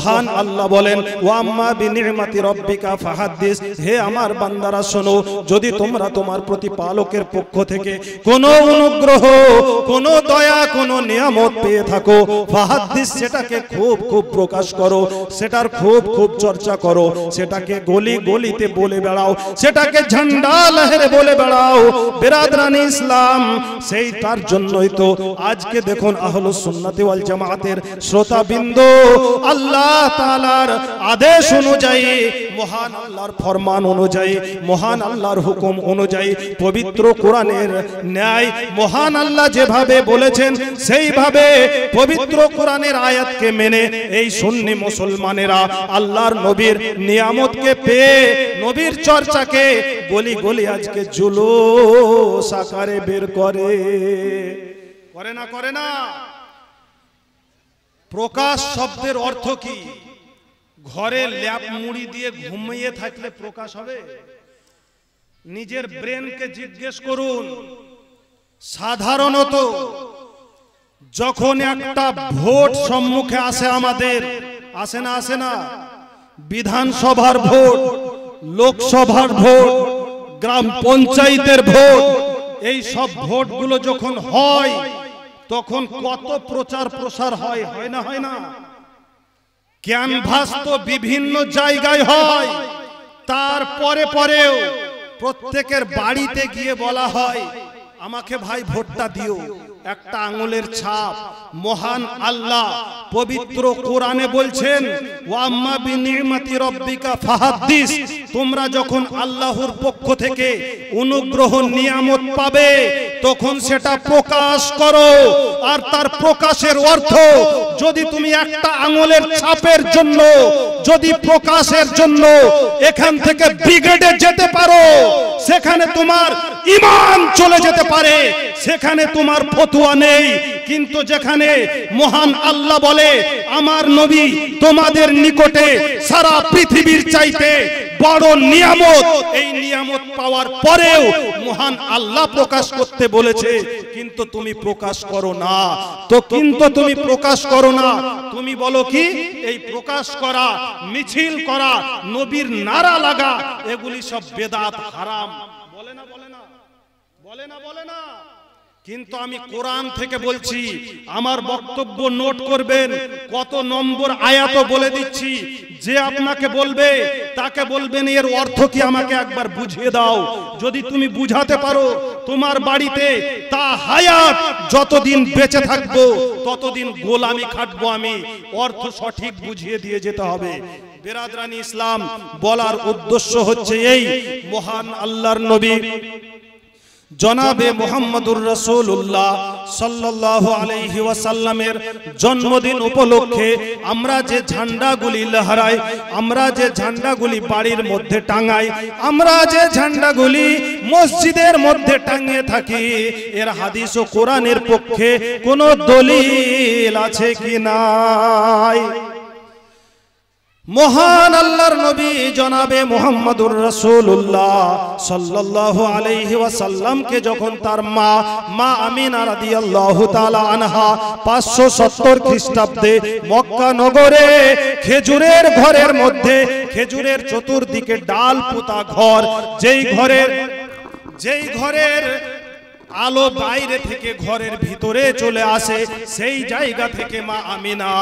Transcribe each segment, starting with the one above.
মহান আল্লাহ বলেন ওয়া আম্মা বিনি'মাতি রাব্বিকা ফাহাদ্দিস, হে আমার বান্দারা শোনো, যদি তোমরা তোমার প্রতিপালকের পক্ষ থেকে কোনো অনুগ্রহ, কোনো দয়া, কোনো নিয়ামত পেয়ে থাকো, ফাহাদ্দিস, সেটাকে খুব খুব প্রকাশ করো, সেটার খুব খুব চর্চা করো, সেটাকে গলি গলিতে বলে বেড়াও, সেটাকে ঝান্ডা লহরে বলে বেড়াও। বিরাদরানি ইসলাম, সেই তার জন্যই তো আজকে দেখুন আহলুস সুন্নাত ওয়াল জামাতের শ্রোতাবৃন্দ আল্লাহ তাআলার আদেশ অনুযায়ী, মহান আল্লাহর ফরমান অনুযায়ী, মহান আল্লাহর হুকুম অনুযায়ী, পবিত্র কোরআনের ন্যায় মহান আল্লাহ যেভাবে বলেছেন সেইভাবে পবিত্র কোরআনের আয়াতকে মেনে এই সুন্নি মুসলমানেরা আল্লাহর নবীর নিয়ামতকে পেয়ে নবীর চর্চাকে গলি গলি আজকে জুলুস আকারে বের করে না করে না। প্রকাশ শব্দের অর্থ কি? ঘরে ল্যাপ মুড়ি দিয়ে ঘুমিয়ে থাকলে প্রকাশ হবে? নিজের ব্রেনকে জিজ্ঞেস করুন। সাধারণত যখন একটা ভোট সম্মুখে আসে, আমাদের আসে না বিধানসভার ভোট, লোকসভার ভোট, গ্রাম পঞ্চায়েতের ভোট, এই সব ভোটগুলো যখন হয় তখন কত প্রচার প্রসার হয় না? ক্যানভাস তো বিভিন্ন জায়গায় হয়, তারপরে পরেও প্রত্যেকের বাড়িতে গিয়ে বলা হয় আমাকে ভাই ভোটটা দিও। একটা আঙ্গুলের ছাপ। মহান আল্লাহ পবিত্র কোরআনে বলছেন ওয়া আম্মা বিনি'মাতি রাব্বিকা ফাহাদ্দিস, তোমরা যখন আল্লাহর পক্ষ থেকে অনুগ্রহ নিয়ামত পাবে তখন সেটা প্রকাশ করো। আর তার প্রকাশের অর্থ, যদি তুমি একটা আঙ্গুলের ছাপের জন্য, যদি প্রকাশের জন্য এখান থেকে ব্রিগেডে যেতে পারো, সেখানে তোমার ঈমান চলে যেতে পারে, সেখানে তোমার ফতোয়া নেই। কিন্তু যেখানে মহান আল্লাহ বলে আমার নবী তোমাদের নিকটে সারা পৃথিবীর চাইতে বড় নিয়ামত, এই নিয়ামত পাওয়ার পরেও মহান আল্লাহ প্রকাশ করতে বলেছে, কিন্তু তুমি প্রকাশ করো না। তো কিন্তু তুমি প্রকাশ করো না, তুমি বলো কি এই প্রকাশ করা, মিছিল করা, নবীর নারা লাগা, এগুলি সব বেদাত, হারাম। বলে না। কিন্তু আমি কোরআন থেকে বলছি, আমার বক্তব্য নোট করবেন, কত নম্বর আয়াত বলে দিচ্ছি। যে আপনাকে বলবে তাকে বলবেন এর অর্থ কি আমাকে একবার বুঝিয়ে দাও। যদি তুমি বুঝাতে পারো, তোমার বাড়িতে তা হায়াত, যতদিন বেঁচে থাকবো ততদিন গোলামি খাটবো আমি। অর্থ সঠিক বুঝিয়ে দিয়ে যেতে হবে। বিরাদরানি ইসলাম, বলার উদ্দেশ্য হচ্ছে এই, মহান আল্লাহর নবী জনাবে মুহাম্মদুর রাসূলুল্লাহ সাল্লাল্লাহু আলাইহি ওয়াসাল্লামের জন্মদিন উপলক্ষে আমরা যে ঝান্ডাগুলি লহরাই, আমরা যে ঝান্ডাগুলি বাড়ির মধ্যে টাঙাই, আমরা যে ঝান্ডাগুলি মসজিদের মধ্যে টাঙিয়ে থাকি, এর হাদিস ও কোরআনের পক্ষে কোনো দলিল আছে কি নাই? মহান আল্লাহর নবী জনাবে মুহাম্মদুর রাসূলুল্লাহ সাল্লাল্লাহু আলাইহি ওয়াসাল্লামকে যখন তার মা আমিনা রাদিয়াল্লাহু তাআলা আনহা 570 খ্রিস্টাব্দে মক্কা নগরে খেজুরের ঘরের মধ্যে, খেজুরের চতুর্দিকে ডাল পোতা ঘর, যেই ঘরের আলো বাইরে থেকে ঘরের ভিতরে চলে আসে, সেই জায়গা থেকে মা আমিনা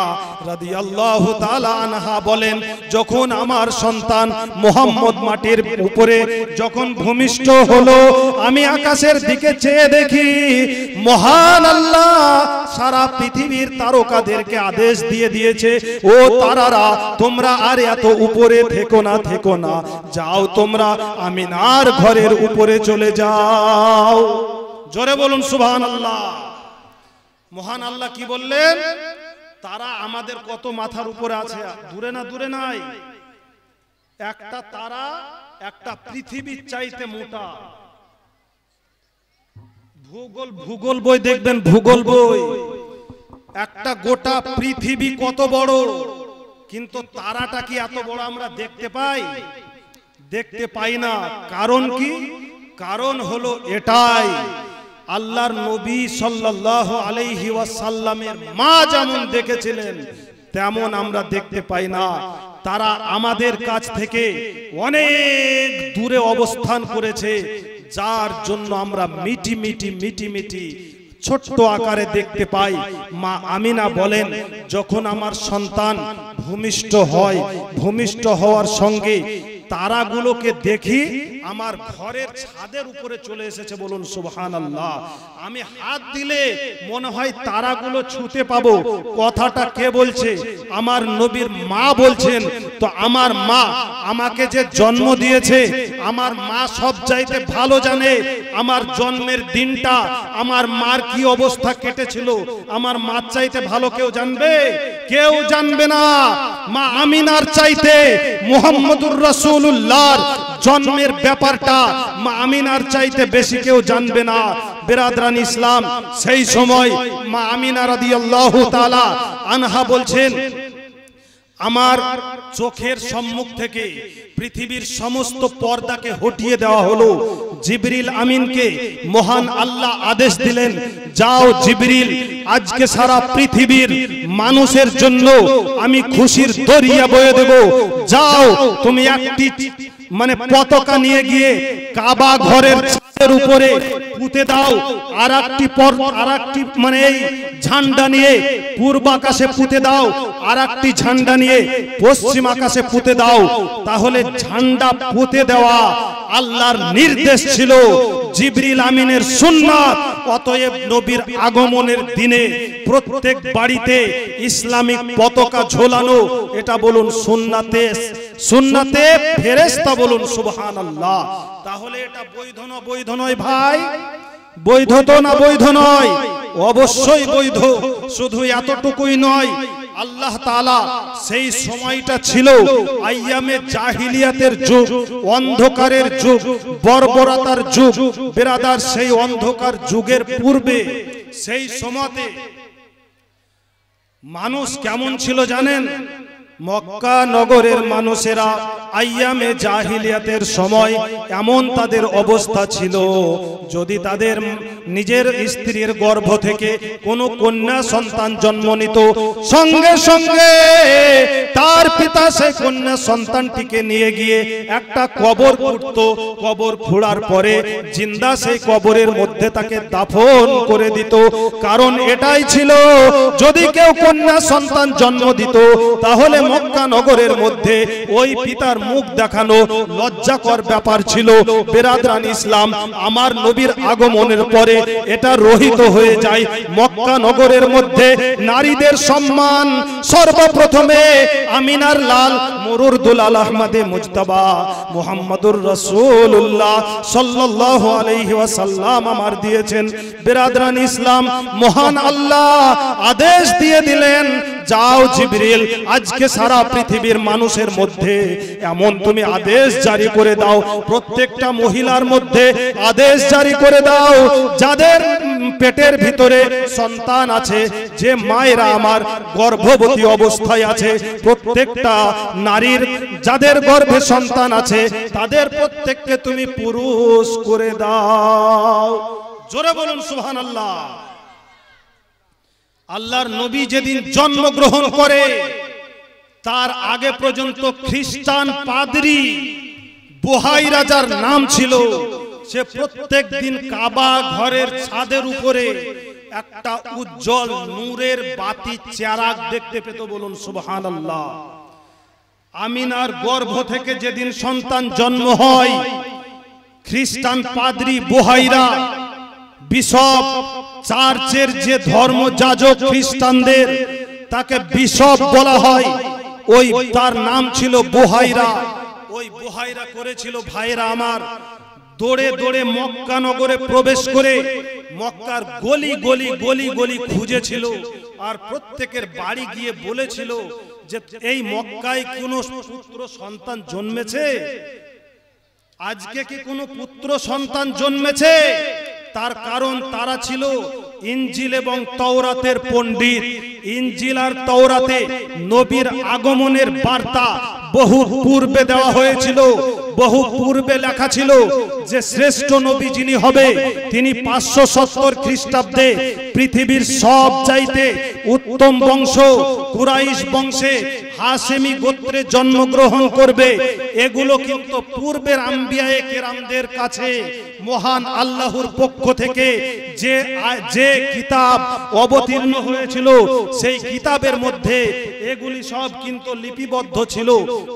রাদিয়াল্লাহু তাআলা আনহা বলেন, যখন আমার সন্তান মুহাম্মদ মাটির উপরে যখন ভূমিষ্ঠ হলো, আমি আকাশের দিকে চেয়ে দেখি মহান আল্লাহ সারা পৃথিবীর তারকাদেরকে আদেশ দিয়ে দিয়েছে, ও তারারা তোমরা আর এত উপরে থেকো না, যাও তোমরা আমিনার ঘরের উপরে চলে যাও। জোরে বলুন সুবহানাল্লাহ। মহান আল্লাহ কি বললেন? তারা আমাদের কত মাথার উপরে আছে, দূরে নাই। একটা তারা একটা পৃথিবীর চাইতে মোটা। ভূগোল বই দেখবেন, ভূগোল বই, একটা গোটা পৃথিবী কত বড়, কিন্তু তারাটা কি এত বড় আমরা দেখতে পাই না। কারণ কি? কারণ হলো এটাই, আল্লাহর নবী সাল্লাল্লাহু আলাইহি ওয়াসাল্লামের মা যেমন দেখেছিলেন তেমন আমরা দেখতে পাই না। তারা আমাদের কাছ থেকে অনেক দূরে অবস্থান করেছে, যার জন্য আমরা মিটি মিটি ছোট্ট আকারে দেখতে পাই। মা আমিনা বলেন, যখন আমার সন্তান ভূমিষ্ঠ হয়, ভূমিষ্ঠ হওয়ার সঙ্গে তারাগুলোকে দেখি আমার ঘরের ছাদের উপরে চলে এসেছে। বলুন সুবহানাল্লাহ। আমি হাত দিলে মনে হয় তারাগুলো ছুঁতে পাবো। কথাটা কে বলছে? আমার নবীর মা বলছেন। তো আমার মা আমাকে যে জন্ম দিয়েছে, আমার মা সব চাইতে ভালো জানে আমার জন্মের দিনটা আমার মার কি অবস্থা কেটেছিল। আমার মার চাইতে ভালো কেউ জানবে? কেউ জানবে না। মা আমিনার চাইতে মুহাম্মদুর রাসূলুল্লাহর জন্মের ব্যাপারটা মা আমিনার চাইতে বেশি কেউ জানবে না। বিরাদরান ইসলাম, সেই সময় মা আমিনা রাদিয়াল্লাহু তাআলা আনহা বলছেন, আমার চোখের সম্মুখ থেকে পৃথিবীর সমস্ত পর্দাকে হটিয়ে দেওয়া হলো। জিবরিল আমিনকে মহান আল্লাহ আদেশ দিলেন, যাও জিবরিল, আজকে সারা পৃথিবীর মানুষের জন্য আমি খুশির দরিয়া বয়ে দেব। যাও তুমি একটি পতাকা নিয়ে গিয়ে কাবা ঘরের ছাদের উপরে পুঁতে দাও, আর একটি এই ঝান্ডা নিয়ে পূর্ব আকাশে পুঁতে দাও, আর একটি ঝান্ডা নিয়ে পশ্চিম আকাশে পুঁতে দাও। তাহলে ঝান্ডা পুঁতে দেওয়া আল্লাহর নির্দেশ ছিল, জিবরিল আমিনের সুন্নাত। অতএব নবীর আগমনের দিনে প্রত্যেক বাড়িতে ইসলামিক পতাকা ঝোলানো, এটা বলুন সুন্নাতে ফেরেশতা। বলুন সুবহানাল্লাহ। তাহলে এটা বৈধ না বৈধ নয় ভাই? বৈধ তো না বৈধ নয়? অবশ্যই বৈধ। শুধু এতটুকুই নয়, আল্লাহ তাআলা সেই সময়টা ছিল আইয়ামে জাহিলিয়াতের যুগ, অন্ধকারের যুগ, বর্বরতার যুগ। বিরাদার, সেই অন্ধকার যুগের পূর্বে সেই সময়তে মানুষ কেমন ছিল জানেন? মক্কা নগরের মানুষেরা আইয়ামে জাহিলিয়াতের সময় এমন তাদের অবস্থা ছিল, যদি তাদের নিজের স্ত্রীর গর্ভ থেকে কোনো কন্যা সন্তান জন্ম নিত, সঙ্গে সঙ্গে তার পিতা সেই কন্যা সন্তানটিকে নিয়ে গিয়ে একটা কবর খুঁড়ত। কবর খোঁড়ার পরে জিন্দা সেই কবরের মধ্যে তাকে দাফন করে দিত। কারণ এটাই ছিল, যদি কেউ কন্যা সন্তান জন্ম দিত তাহলে মক্কা নগরের মধ্যে ওই পিতার মুখ দেখানো লজ্জাকর ব্যাপার ছিল। বিরাদরান ইসলাম, আমার নবীর আগমনের পরে এটা রহিত হয়ে যায়। মক্কা নগরের মধ্যে নারীদের সম্মান সর্বপ্রথমে আমিনার লাল মুরুর দুলাল আহমদে মুজতবা মুহাম্মদুর রাসূলুল্লাহ সাল্লাল্লাহু আলাইহি ওয়াসাল্লাম আমার দিয়েছেন। বিরাদরান ইসলাম, মহান আল্লাহ আদেশ দিয়ে দিলেন, যাও জিবরিল, আজকে সারা পৃথিবীর মানুষের মধ্যে এমন তুমি আদেশ জারি করে দাও, প্রত্যেকটা মহিলার মধ্যে আদেশ জারি করে দাও, যাদের পেটের ভিতরে সন্তান আছে, যে মায়েরা আমার গর্ভবতী অবস্থায় আছে, প্রত্যেকটা নারীর যাদের গর্ভে সন্তান আছে তাদের প্রত্যেককে তুমি পুরুষ করে দাও। জোরে বলুন সুবহানাল্লাহ। আল্লাহর নবী যেদিন জন্মগ্রহণ করে তার আগে পর্যন্ত খ্রিস্টান পাদ্রী বুহাইরা যার নাম ছিল, সে প্রত্যেক দিন কাবা ঘরের ছাদের উপরে একটা উজ্জ্বল নূরের বাতি চেরাগ দেখতে পেত। বলুন সুবহানাল্লাহ। আমিনার গর্ভ থেকে যেদিন সন্তান জন্ম হয়, খ্রিস্টান পাদ্রী বুহাইরা বিশপ, চার্চের যে ধর্মযাজক খ্রিস্টানদের, তাকে বিশপ বলা হয়। ওই তার নাম ছিল বুহাইরা। ওই বুহাইরা করেছিল ভাইরা আমার, দৌড়ে দৌড়ে মক্কা নগরে প্রবেশ করে মক্কার গলি গলি গলি গলি খুঁজেছিল, আর প্রত্যেকের বাড়ি গিয়ে বলেছিল যে এই মক্কায় কোনো পুত্র সন্তান জন্মেছে? আজকে কি কোনো পুত্র সন্তান জন্মেছে? তার কারণ তারা ছিল ইনজিল এবং তাওরাতের পণ্ডিত। ইনজিল আর তাওরাতে নবীর আগমনের বার্তা বহু পূর্বে দেওয়া হয়েছিল। বহু পূর্বে লেখা ছিল যে শ্রেষ্ঠ নবী যিনি হবে তিনি 570 খ্রিস্টাব্দে পৃথিবীর সব চাইতে উত্তম বংশ কুরাইশ বংশে হাশেমি গোত্রে জন্মগ্রহণ করবে। এগুলো কিন্তু পূর্বের আম্বিয়ায়ে কেরামদের কাছে মহান আল্লাহর পক্ষ থেকে যে কিতাব অবতীর্ণ হয়েছিল সেই কিতাবের মধ্যে এগুলি সব কিন্তু লিপিবদ্ধ ছিল।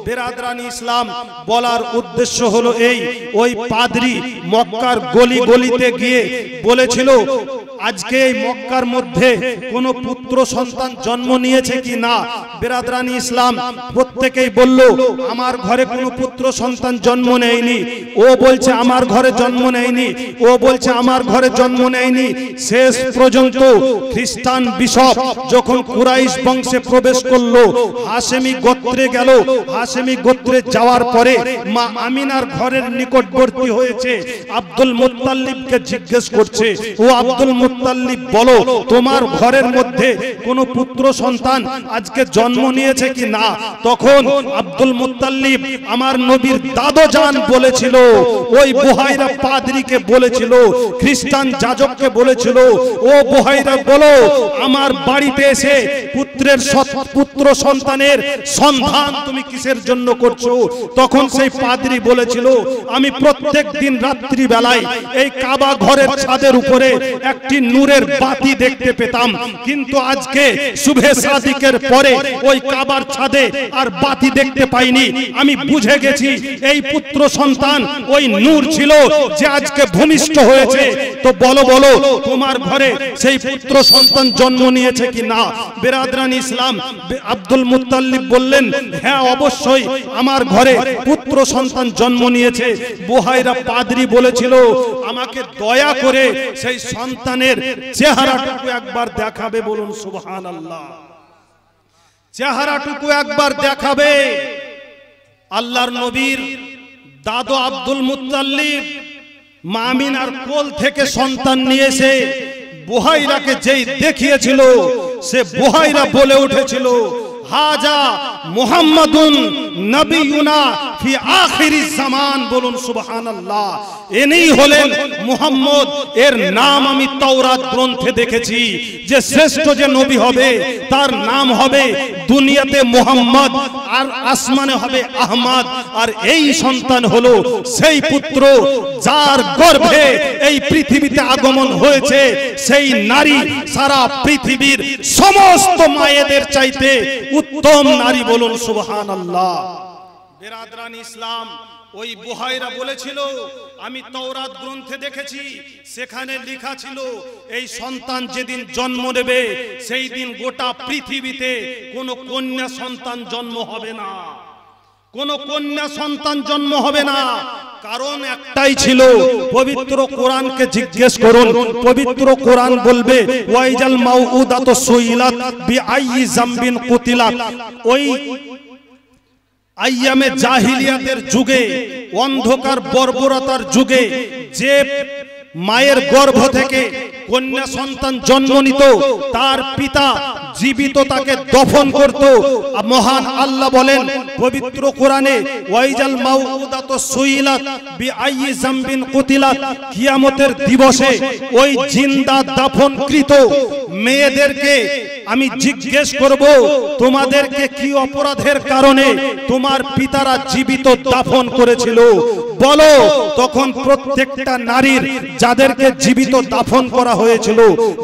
বেরাদরানি ইসলাম, বলার উদ্দেশ্য হলো এই, ওই পাদ্রী মক্কার গলি গলিতে গিয়ে বলেছিল আজকে এই মক্কার মধ্যে কোনো পুত্র সন্তান জন্ম নিয়েছে কি না। বেরাদরানি ইসলাম প্রত্যেকেই বলল আমার ঘরে কোনো পুত্র সন্তান জন্ম নেয়নি, ও বলছে আমার ঘরে জন্ম নেয়নি, ও বলছে আমার ঘরে জন্ম নেয়নি। শেষ পর্যন্ত খ্রিস্টান বিশপ যখন কুরাইশ বংশে প্রবেশ করলো, হাশেমি গোত্রে গেল, হাশেমি গোত্রে যাওয়ার পরে মা আমিনার ঘরের নিকটবর্তী হয়েছে, আব্দুল মুত্তালিবকে জিজ্ঞেস করছে, ও আব্দুল মুত্তালিব বলো তোমার ঘরের মধ্যে কোনো পুত্র সন্তান আজকে জন্ম নিয়েছে কি না। তখন আব্দুল মুত্তালিব আমার নবীর দাদোজান বলেছিল, ওই বুহাইরা পাদ্রীকে বলেছিল, খ্রিস্টান যাজককে বলেছিল, ও বুহাইরা বলো আমার বাড়িতে এসে পুত্র সন্তানের সন্ধান তুমি কিসের জন্য করছো। তখন সেই পাদ্রী বলেছিল আমি প্রত্যেক দিন রাত্রি বেলায় এই কাবা ঘরের ছাদের উপরে একটি নূরের বাতি দেখতে পেতাম, কিন্তু আজকে শুভে সাদিকের পরে ওই কাবার ছাদে আর বাতি দেখতে পাইনি। আমি বুঝে গেছি এই পুত্র সন্তান ওই নূর ছিল যে আজকে ভূমিষ্ঠ হয়েছে। তো বলো বলো তোমার ঘরে সেই পুত্র সন্তান জন্ম নিয়েছে কি না। বেরাদরানি ইসলাম, আব্দুল মুত্তালিব বললেন হ্যাঁ অবশ্যই আমার ঘরে পুত্র সন্তান জন্ম নিয়েছে। বুহাইরা পাদ্রী বলেছিল আমাকে দয়া করে সেই সন্তানের চেহারাটুকু একবার দেখাবে, বলুন সুবহানাল্লাহ। চেহারাটুকু একবার দেখাবে। আল্লাহর নবীর দাদু আব্দুল মুত্তালিব মা আমিনার কোল থেকে সন্তান নিয়েছে, বুহাইরাকে যেই দেখিয়েছিল সে বুহাইরা বলে উঠেছিল হাজা মুহাম্মাদুন নবিয়ুনা ফি আখিরিজ জামান, বলুন সুবহানাল্লাহ। ইনি হলেন মুহাম্মদ, এর নাম আমি তাওরাত গ্রন্থে দেখেছি যে শ্রেষ্ঠ যে নবী হবে তার নাম হবে দুনিয়াতে মুহাম্মদ আর আসমানে হবে আহমদ। আর এই সন্তান হলো সেই পুত্র যার গর্ভে এই পৃথিবীতে আগমন হয়েছে। সেই নারী সারা পৃথিবীর সমস্ত মায়েদের চাইতে উত্তম নারী, বলুন সুবহানাল্লাহ। বেরাদরানি ইসলাম, ওই বুহাইরা বলেছিল আমি তাওরাত গ্রন্থে দেখেছি সেখানে লেখা ছিল এই সন্তান যেদিন জন্ম নেবে সেই দিন গোটা পৃথিবীতে কোনো কন্যা সন্তান জন্ম হবে না, কোনো কন্যা সন্তান জন্ম হবে না। কারণ একটাই ছিল, পবিত্র কোরআনকে জিজ্ঞেস করুন, পবিত্র কোরআন বলবে ওয়াইজাল মাউউদাতু সুইলাত বিআইয়ি যামবিন কুতিলাত। ওই আইয়ামে জাহিলিয়াতের যুগে, অন্ধকার বর্বরতার যুগে যে মায়ের গর্ভ থেকে কন্যা সন্তান জন্ম নিত তার পিতা জীবিত তাকে দফন করত। মহান আল্লাহ বলেন পবিত্র কোরআনে ওয়াইজাল মাউউদাতু সুইলাত বিআইয়ি যামবিন কুতিলাত, কিয়ামতের দিবসে ওই জিন্দা দাফনকৃত মেয়েদেরকে আমি জিজ্ঞেস করব তোমাদেরকে কি অপরাধের কারণে তোমার পিতারা জীবিত দাফন করেছিল বলো। তখন প্রত্যেকটা নারীর যাদেরকে জীবিত দাফন করা হয়েছিল,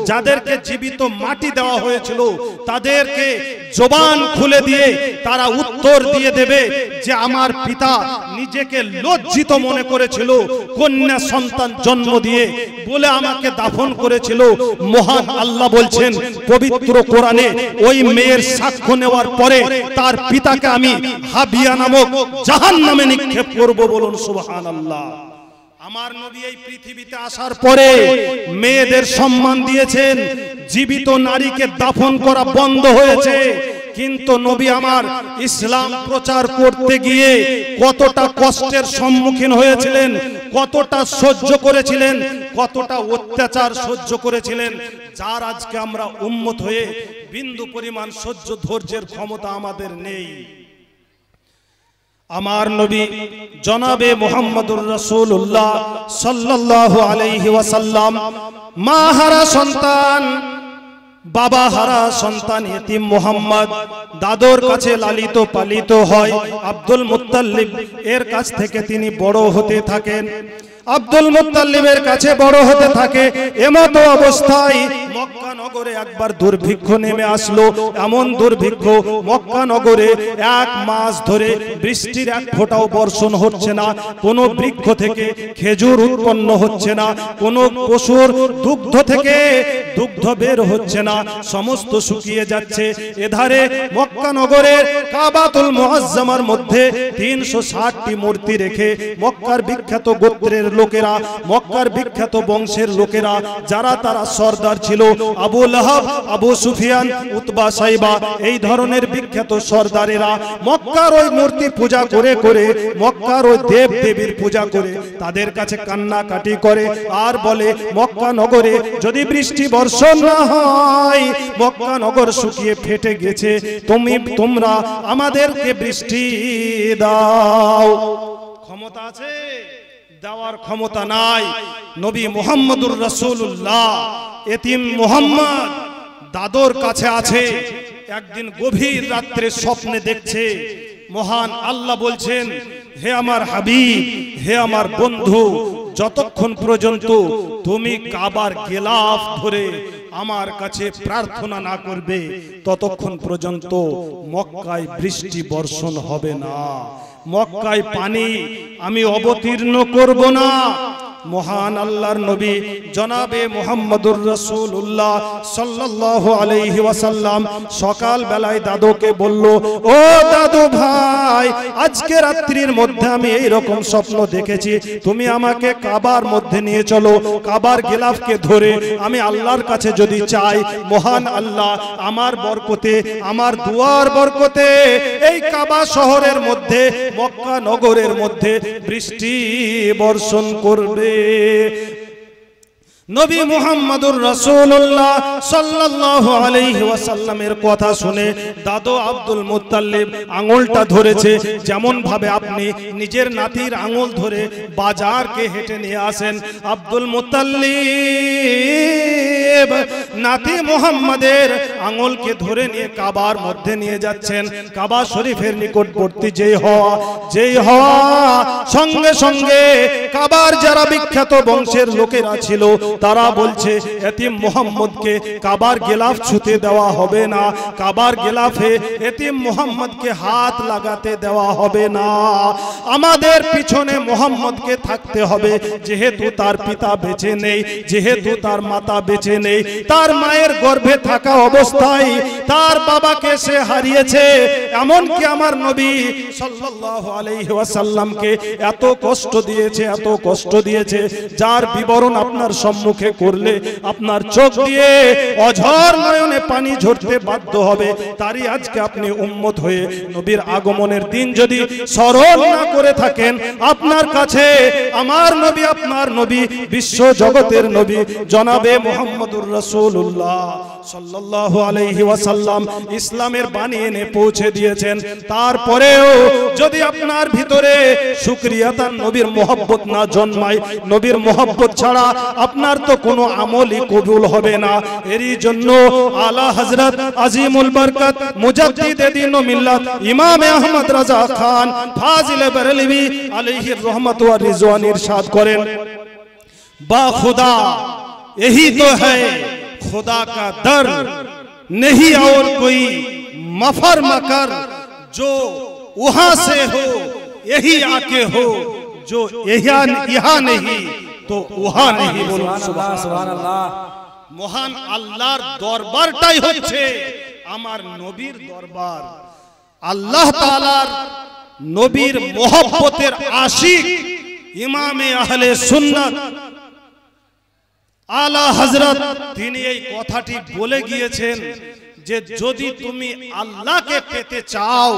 যাদেরকে জীবিত মাটি দেওয়া হয়েছিল, তাদেরকে জবান খুলে দিয়ে তারা উত্তর দিয়ে দেবে যে আমার পিতা নিজেকে লজ্জিত মনে করেছিল কন্যা সন্তান জন্ম দিয়ে বলে আমাকে দাফন করেছিল। মহান আল্লাহ বলছেন পবিত্র কোরআনে ওই মেয়ের সাক্ষ্য নেওয়ার পরে তার পিতাকে আমি হাবিয়া নামক জাহান্নামে নিক্ষেপ করব, বলুন সুবহানাল্লাহ। আমার নবী এই পৃথিবীতে আসার পরে মেয়েদের সম্মান দিয়েছেন, জীবিত নারীকে দাফন করা বন্ধ হয়েছে। কিন্তু নবী আমার ইসলাম প্রচার করতে গিয়ে কতটা কষ্টের সম্মুখীন হয়েছিলেন, কতটা সহ্য করেছিলেন, কতটা অত্যাচার সহ্য করেছিলেন, যার আজকে আমরা উম্মত হয়ে বিন্দু পরিমাণ সহ্য ধৈর্যের ক্ষমতা আমাদের নেই। আমার নবী জনাবে মুহাম্মদুর রাসূলুল্লাহ সাল্লাল্লাহু আলাইহি ওয়াসাল্লাম মা হারা সন্তান, বাবা হারা সন্তান ইতিম মুহাম্মদ দাদুর কাছে লালিত পালিত হয়। আব্দুল মুত্তালিব এর কাছ থেকে তিনি বড় হতে থাকেন। আব্দুল মুত্তালিবের কাছে বড় হতে থাকে। এমতো অবস্থায় মক্কা নগরে একবার দুর্ভিক্ষ নেমে আসলো। এমন দুর্ভিক্ষ, মক্কা নগরে এক মাস ধরে বৃষ্টির এক ফোঁটাও বর্ষণ হচ্ছে না, কোনো বৃক্ষ থেকে খেজুর উৎপন্ন হচ্ছে না, কোনো পশুর দুগ্ধ থেকে দুগ্ধ বের হচ্ছে না, সমস্ত শুকিয়ে যাচ্ছে। এধারে মক্কা নগরের কাবাতুল মুআজ্জামার মধ্যে 360টি মূর্তি রেখে মক্কার বিখ্যাত গোত্রের লোকেরা, মক্কার বিখ্যাত বংশের লোকেরা, যারা তারা সর্দার ছিল, আবু লাহাব, আবু সুফিয়ান, উতবা, সাইবা, এই ধরনের বিখ্যাত সর্দারেরা মক্কার ওই মূর্তি পূজা করে করে, মক্কার ওই দেব দেবীর পূজা করে তাদের কাছে কান্নাকাটি করে আর বলে, মক্কা নগরে যদি বৃষ্টি বর্ষণ না হয়, মক্কা নগর শুকিয়ে ফেটে গেছে, তোমরা আমাদেরকে বৃষ্টি দাও। ক্ষমতা আছে? দেওয়ার ক্ষমতা নাই। নবী মুহাম্মদুর রাসূলুল্লাহ এতিম মুহাম্মদ দাদুর কাছে আছে। একদিন গভীর রাত্রে স্বপ্নে দেখছে, মহান আল্লাহ বলছেন, হে আমার হাবিব, হে আমার বন্ধু, যতক্ষণ পর্যন্ত তুমি কাবার গিলাফ ধরে আমার কাছে প্রার্থনা না করবে, ততক্ষণ পর্যন্ত মক্কায় বৃষ্টি বর্ষণ হবে না, মক্কায় পানি আমি অবতীর্ণ করব না। মহান আল্লাহর নবী জনাবে মুহাম্মদুর রাসূলুল্লাহ সাল্লাল্লাহু আলাইহি ওয়াসাল্লাম সকাল বেলায় দাদুকে বলল, ও দাদু ভাই, আজকে রাত্রির মধ্যে আমি এই রকম স্বপ্ন দেখেছি, তুমি আমাকে কাবার মধ্যে নিয়ে চলো, কাবার গিলাফকে ধরে আমি আল্লাহর কাছে যদি চাই, মহান আল্লাহ আমার বরকতে, আমার দুয়ার বরকতে এই কাবা শহরের মধ্যে, মক্কা নগরের মধ্যে বৃষ্টি বর্ষণ করবে। নবী মুহাম্মদুর রাসূলুল্লাহ সাল্লাল্লাহু আলাইহি ওয়াসাল্লামের কথা শুনে দাদু আব্দুল মুত্তালিব আঙুলটা ধরেছে, যেমন ভাবে আপনি নিজের নাতির আঙুল ধরে বাজারকে হেঁটে নিয়ে আসেন। আব্দুল মুত্তালিব নাতি মুহাম্মাদের আঙুলকে ধরে নিয়ে কাবার মধ্যে নিয়ে যাচ্ছেন। কাবা শরীফের নিকটবর্তী যেই হওয়া সঙ্গে সঙ্গে কাবার যারা বিখ্যাত বংশের লোকেরা ছিল তারা বলছে, এতিম মুহাম্মদকে কাবার গিলাফ ছুঁতে দেওয়া হবে না, কাবার গিলাফে এতিম মুহাম্মদকে হাত লাগাতে দেওয়া হবে না, আমাদের পিছনে মুহাম্মদকে থাকতে হবে, যেহেতু তার পিতা বেঁচে নেই, যেহেতু তার মাতা বেঁচে নেই, তার মায়ের গর্ভে থাকা অবস্থায় তার বাবাকে সে হারিয়েছে। এমনকি আমার নবী সাল্লাল্লাহু আলাইহি ওয়াসাল্লামকে এত কষ্ট দিয়েছে, এত কষ্ট দিয়েছে, যার বিবরণ আপনার সম্মুখে করলে আপনার চোখ দিয়ে অঝর নয়নে পানি ঝরতে বাধ্য হবে। তারই আজকে আপনি উম্মত হয়ে নবীর আগমনের দিন যদি স্মরণ না করে থাকেন, আপনার কাছে আমার নবী, আপনার নবী, বিশ্ব জগতের নবী জনাবে মুহাম্মদুর রাসূলুল্লাহ সাল্লাল্লাহু আলাইহি ওয়াসাল্লাম ইসলামের বাণী এনে পৌঁছে দিয়েছেন, তারপরেও যদি আপনার ভিতরে শুকরিয়া তার নবীর মহব্বত না জন্মায়, নবীর মহব্বত ছাড়া আপনার তো কোনো আমলই কবুল হবে না। এরই জন্য আলা হযরত আজিমুল বরকত মুজাদ্দিদে দ্বীন ও মিল্লাত ইমাম আহমদ রাজা খান ফাজিল বরেলভী আলাইহির रहमत व रिजवान इरशाद करें, बा खुदा यही तो है खुदा का दर, नहीं और कोई मफर मकर, जो वहां से हो यही आके हो, जो यहाँ नहीं तो वहां नहीं। बोलो सुबहानाल्लाह। মহান আল্লাহর দরবারটাই হচ্ছে আমার নবীর দরবার। আল্লাহ তাআলার নবীর মোহব্বতের আশিক ইমামে আহলে সুন্নাত আলা হযরত তিনি এই কথাটি বলে গিয়েছেন যে যদি তুমি আল্লাহকে পেতে চাও,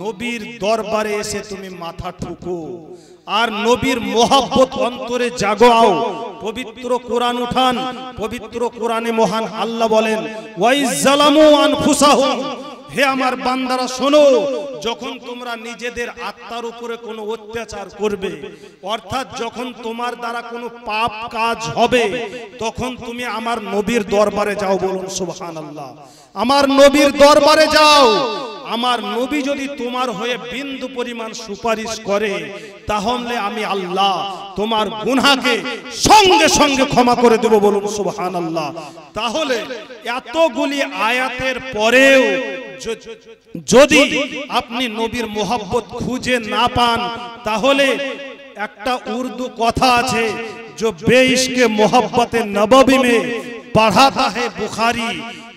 নবীর দরবারে এসে তুমি মাথা ঠুকো আর নবীর মোহব্বত অন্তরে জাগাও। পবিত্র কোরআন উঠান, পবিত্র কোরআনে মহান আল্লাহ বলেন, ওয়াইজ জালামু আনফুসাহুম, হে আমার বান্দারা শোনো, যখন তোমরা নিজেদের আত্মার উপরে কোনো অত্যাচার করবে, অর্থাৎ যখন তোমার দ্বারা কোনো পাপ কাজ হবে, তখন তুমি আমার নবীর দরবারে যাও। বলুন সুবহানাল্লাহ। আমার নবীর দরবারে যাও। আমার নবী যদি তোমার হয়ে বিন্দু পরিমাণ সুপারিশ করে, তাহলে আমি আল্লাহ তোমার গুনাহকে সঙ্গে সঙ্গে ক্ষমা করে দেব। বলুন সুবহানাল্লাহ। তাহলে এতগুলি আয়াতের পরেও যদি আপনি নবীর মোহাব্বত খুঁজে না পান, তাহলে একটা উর্দু কথা আছে, जो बेइश्क़ मोहब्बत नबवी में पढ़ाता है बुखारी,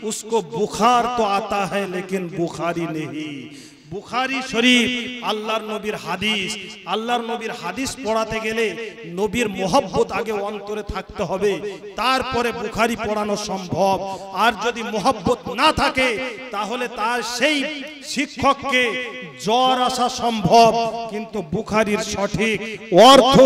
उसको बुखार तो आता है लेकिन बुखारी नहीं। बुखारी शरीफ আল্লাহর নবীর হাদিস। আল্লাহর নবীর হাদিস পড়াতে গেলে নবীর মোহব্বত আগে অন্তরে থাকতে হবে, তারপরে বুখারি পড়ানো সম্ভব। আর যদি মোহব্বত না থাকে, তাহলে তার সেই শিক্ষককে জ্বর আসা সম্ভব, কিন্তু বুখারির সঠিক অর্থ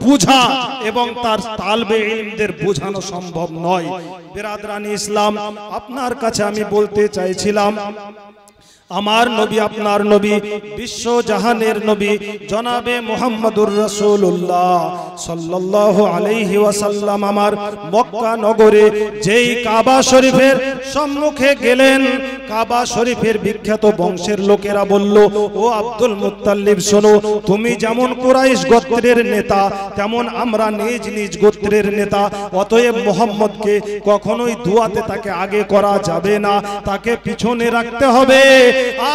বুঝা এবং তার তালবে ইলমদের বোঝানো সম্ভব নয়। বিরাদরানি ইসলাম, আপনার কাছে আমি বলতে চাইছিলাম, আমার নবী আপনার নবী বিশ্ব জাহানের নবী জনাবে মুহাম্মদুর রাসূলুল্লাহ সাল্লাল্লাহু আলাইহি ওয়াসাল্লাম আমার মক্কা নগরে যেই কাবা শরীফের সম্মুখে গেলেন, কাবা শরীফের বিখ্যাত বংশের লোকেরা বলল, ও আব্দুল মুত্তালিব শোনো, তুমি যেমন কুরাইশ গোত্রের নেতা, তেমন আমরা নিজ নিজ গোত্রের নেতা, অতএব মুহাম্মদকে কখনোই দুয়াতে তাকে আগে করা যাবে না, তাকে পিছনে রাখতে হবে।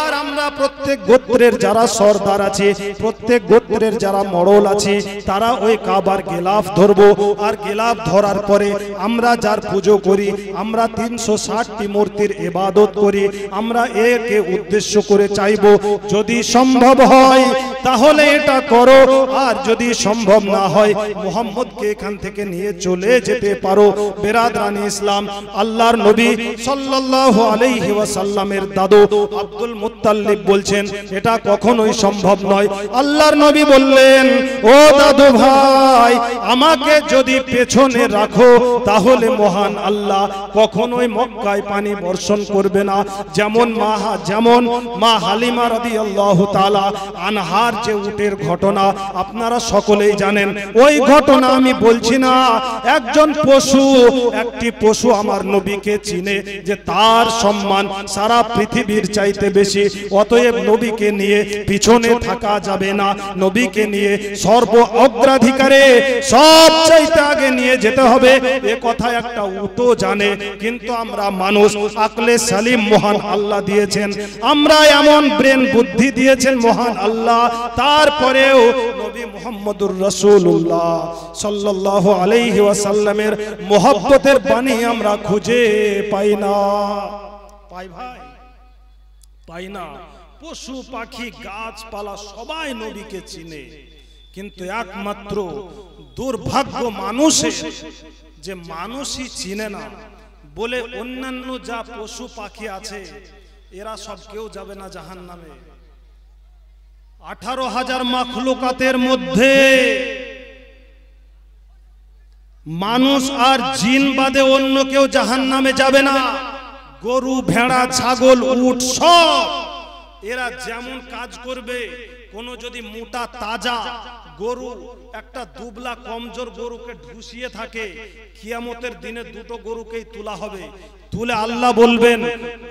আর আমরা প্রত্যেক গোত্রের যারা সরদার আছে, প্রত্যেক গোত্রের যারা মড়ল আছে, তারা ওই কাবার গেলাফ ধরবো। আর গেলাফ ধরার পরে আমরা যার পুজো করি, আমরা 360টি মূর্তির ইবাদত করি, আমরা একে উদ্দেশ্য করে চাইবো, যদি সম্ভব হয় তাহলে এটা করো, আর যদি সম্ভব না হয় মুহাম্মদকে এখান থেকে নিয়ে চলে যেতে পারো। বিরাদরানি ইসলাম, আল্লাহর নবী সাল্লাল্লাহু আলাইহি ওয়াসাল্লামের দাদু আব্দুল মুত্তালিব বলছেন এটা কখনোই সম্ভব নয়। আল্লাহর নবী বললেন, ও দাদু ভাই, আমাকে যদি পেছনে রাখো, তাহলে মহান আল্লাহ কখনোই মক্কায় পানি বর্ষণ করবে না। যেমন মা হালিমা রাদিয়াল্লাহু তাআলা আনহার যে উটের ঘটনা আপনারা সকলেই জানেন, ওই ঘটনা আমি বলছি না। একজন পশু, একটি পশু আমার নবীকে চিনে যে তার সম্মান সারা পৃথিবীর চাইতে বেশি, অতএব নবীকে নিয়ে পিছনে থাকা যাবে না, নবীকে নিয়ে সর্ব অগ্রাধিকারে সব চাইতে আগে নিয়ে যেতে হবে। এ কথা একটা উটও জানে, কিন্তু আমরা মানুষ, আকলে সালিম মহান আল্লাহ দিয়েছেন, আমরা এমন ব্রেন বুদ্ধি দিয়েছেন মহান আল্লাহ, তারপরেও নবী মুহাম্মদুর রাসূলুল্লাহ সাল্লাল্লাহু আলাইহি ওয়াসাল্লামের মোহব্বতের বাণী আমরা খুঁজে পাই না। পাই ভাই, পাই না। পশু পাখি গাছপালা সবাই নবীকে চিনে, কিন্তু একমাত্র দুর্ভাগ্য মানুষের যে মানুষই চিনে না বলে অন্যান্য যা পশু পাখি আছে এরা সব কেউ যাবে না জাহান্নামে। 18,000 মাখলুকাতের মধ্যে মানুষ আর জিন বাদে অন্য কেউ জাহান্নামে যাবে না। গরু, ভেড়া, ছাগল, উট সব এরা যেমন কাজ করবে, কোনো যদি মোটা তাজা গরু একটা দুবলা কমজোর গরুকে ঢুসিয়ে থাকে, কিয়ামতের দিনে দুটো গরুকেই তোলা হবে, তুলে আল্লাহ বলবেন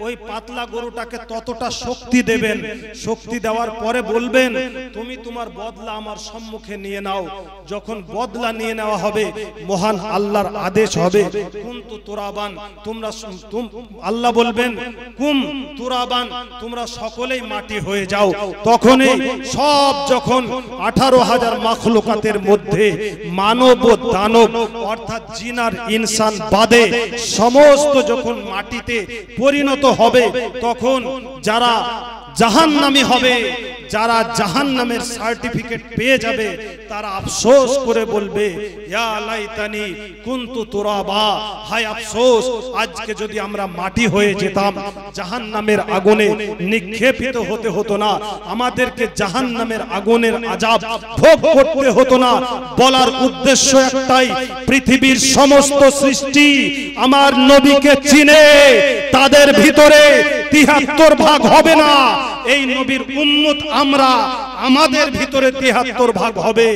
ওই পাতলা গরুটাকে ততটা শক্তি দেবেন, শক্তি দেওয়ার পরে বলবেন তুমি তোমার বদলা আমার সম্মুখে নিয়ে নাও। যখন বদলা নিয়ে নেওয়া হবে, মহান আল্লাহর আদেশ হবে কুনতু তুরাবান, তোমরা আল্লাহ বলবেন কুম তুরাবান, তোমরা সকলেই মাটি হয়ে যাও। তখনই সব যখন 18,000 মাখলুকাতের মধ্যে মানব ও দানব অর্থাৎ জিন আর ইনসান বাদে সমস্ত যখন মাটিতে পরিণত হবে, তখন যারা জাহান্নামী হবে, যারা জাহান্নামের সার্টিফিকেট পেয়ে যাবে, তারা আফসোস করে বলবে ইয়া লাইতানি কুনতু তুরাবা, হায় আফসোস আজকে যদি আমরা মাটি হয়ে যেতাম, জাহান্নামের আগুনে নিক্ষেপিত হতে হতো না, আমাদেরকে জাহান্নামের আগুনের আযাব ভোগ করতে হতো না। বলার উদ্দেশ্য একটাই, পৃথিবীর সমস্ত সৃষ্টি আমার নবীকে চিনে, তাদের ভিতরে 73 ভাগ হবে না, এই নবীর উম্মত আমরা, আমাদের ভিতরে 73 ভাগ হবে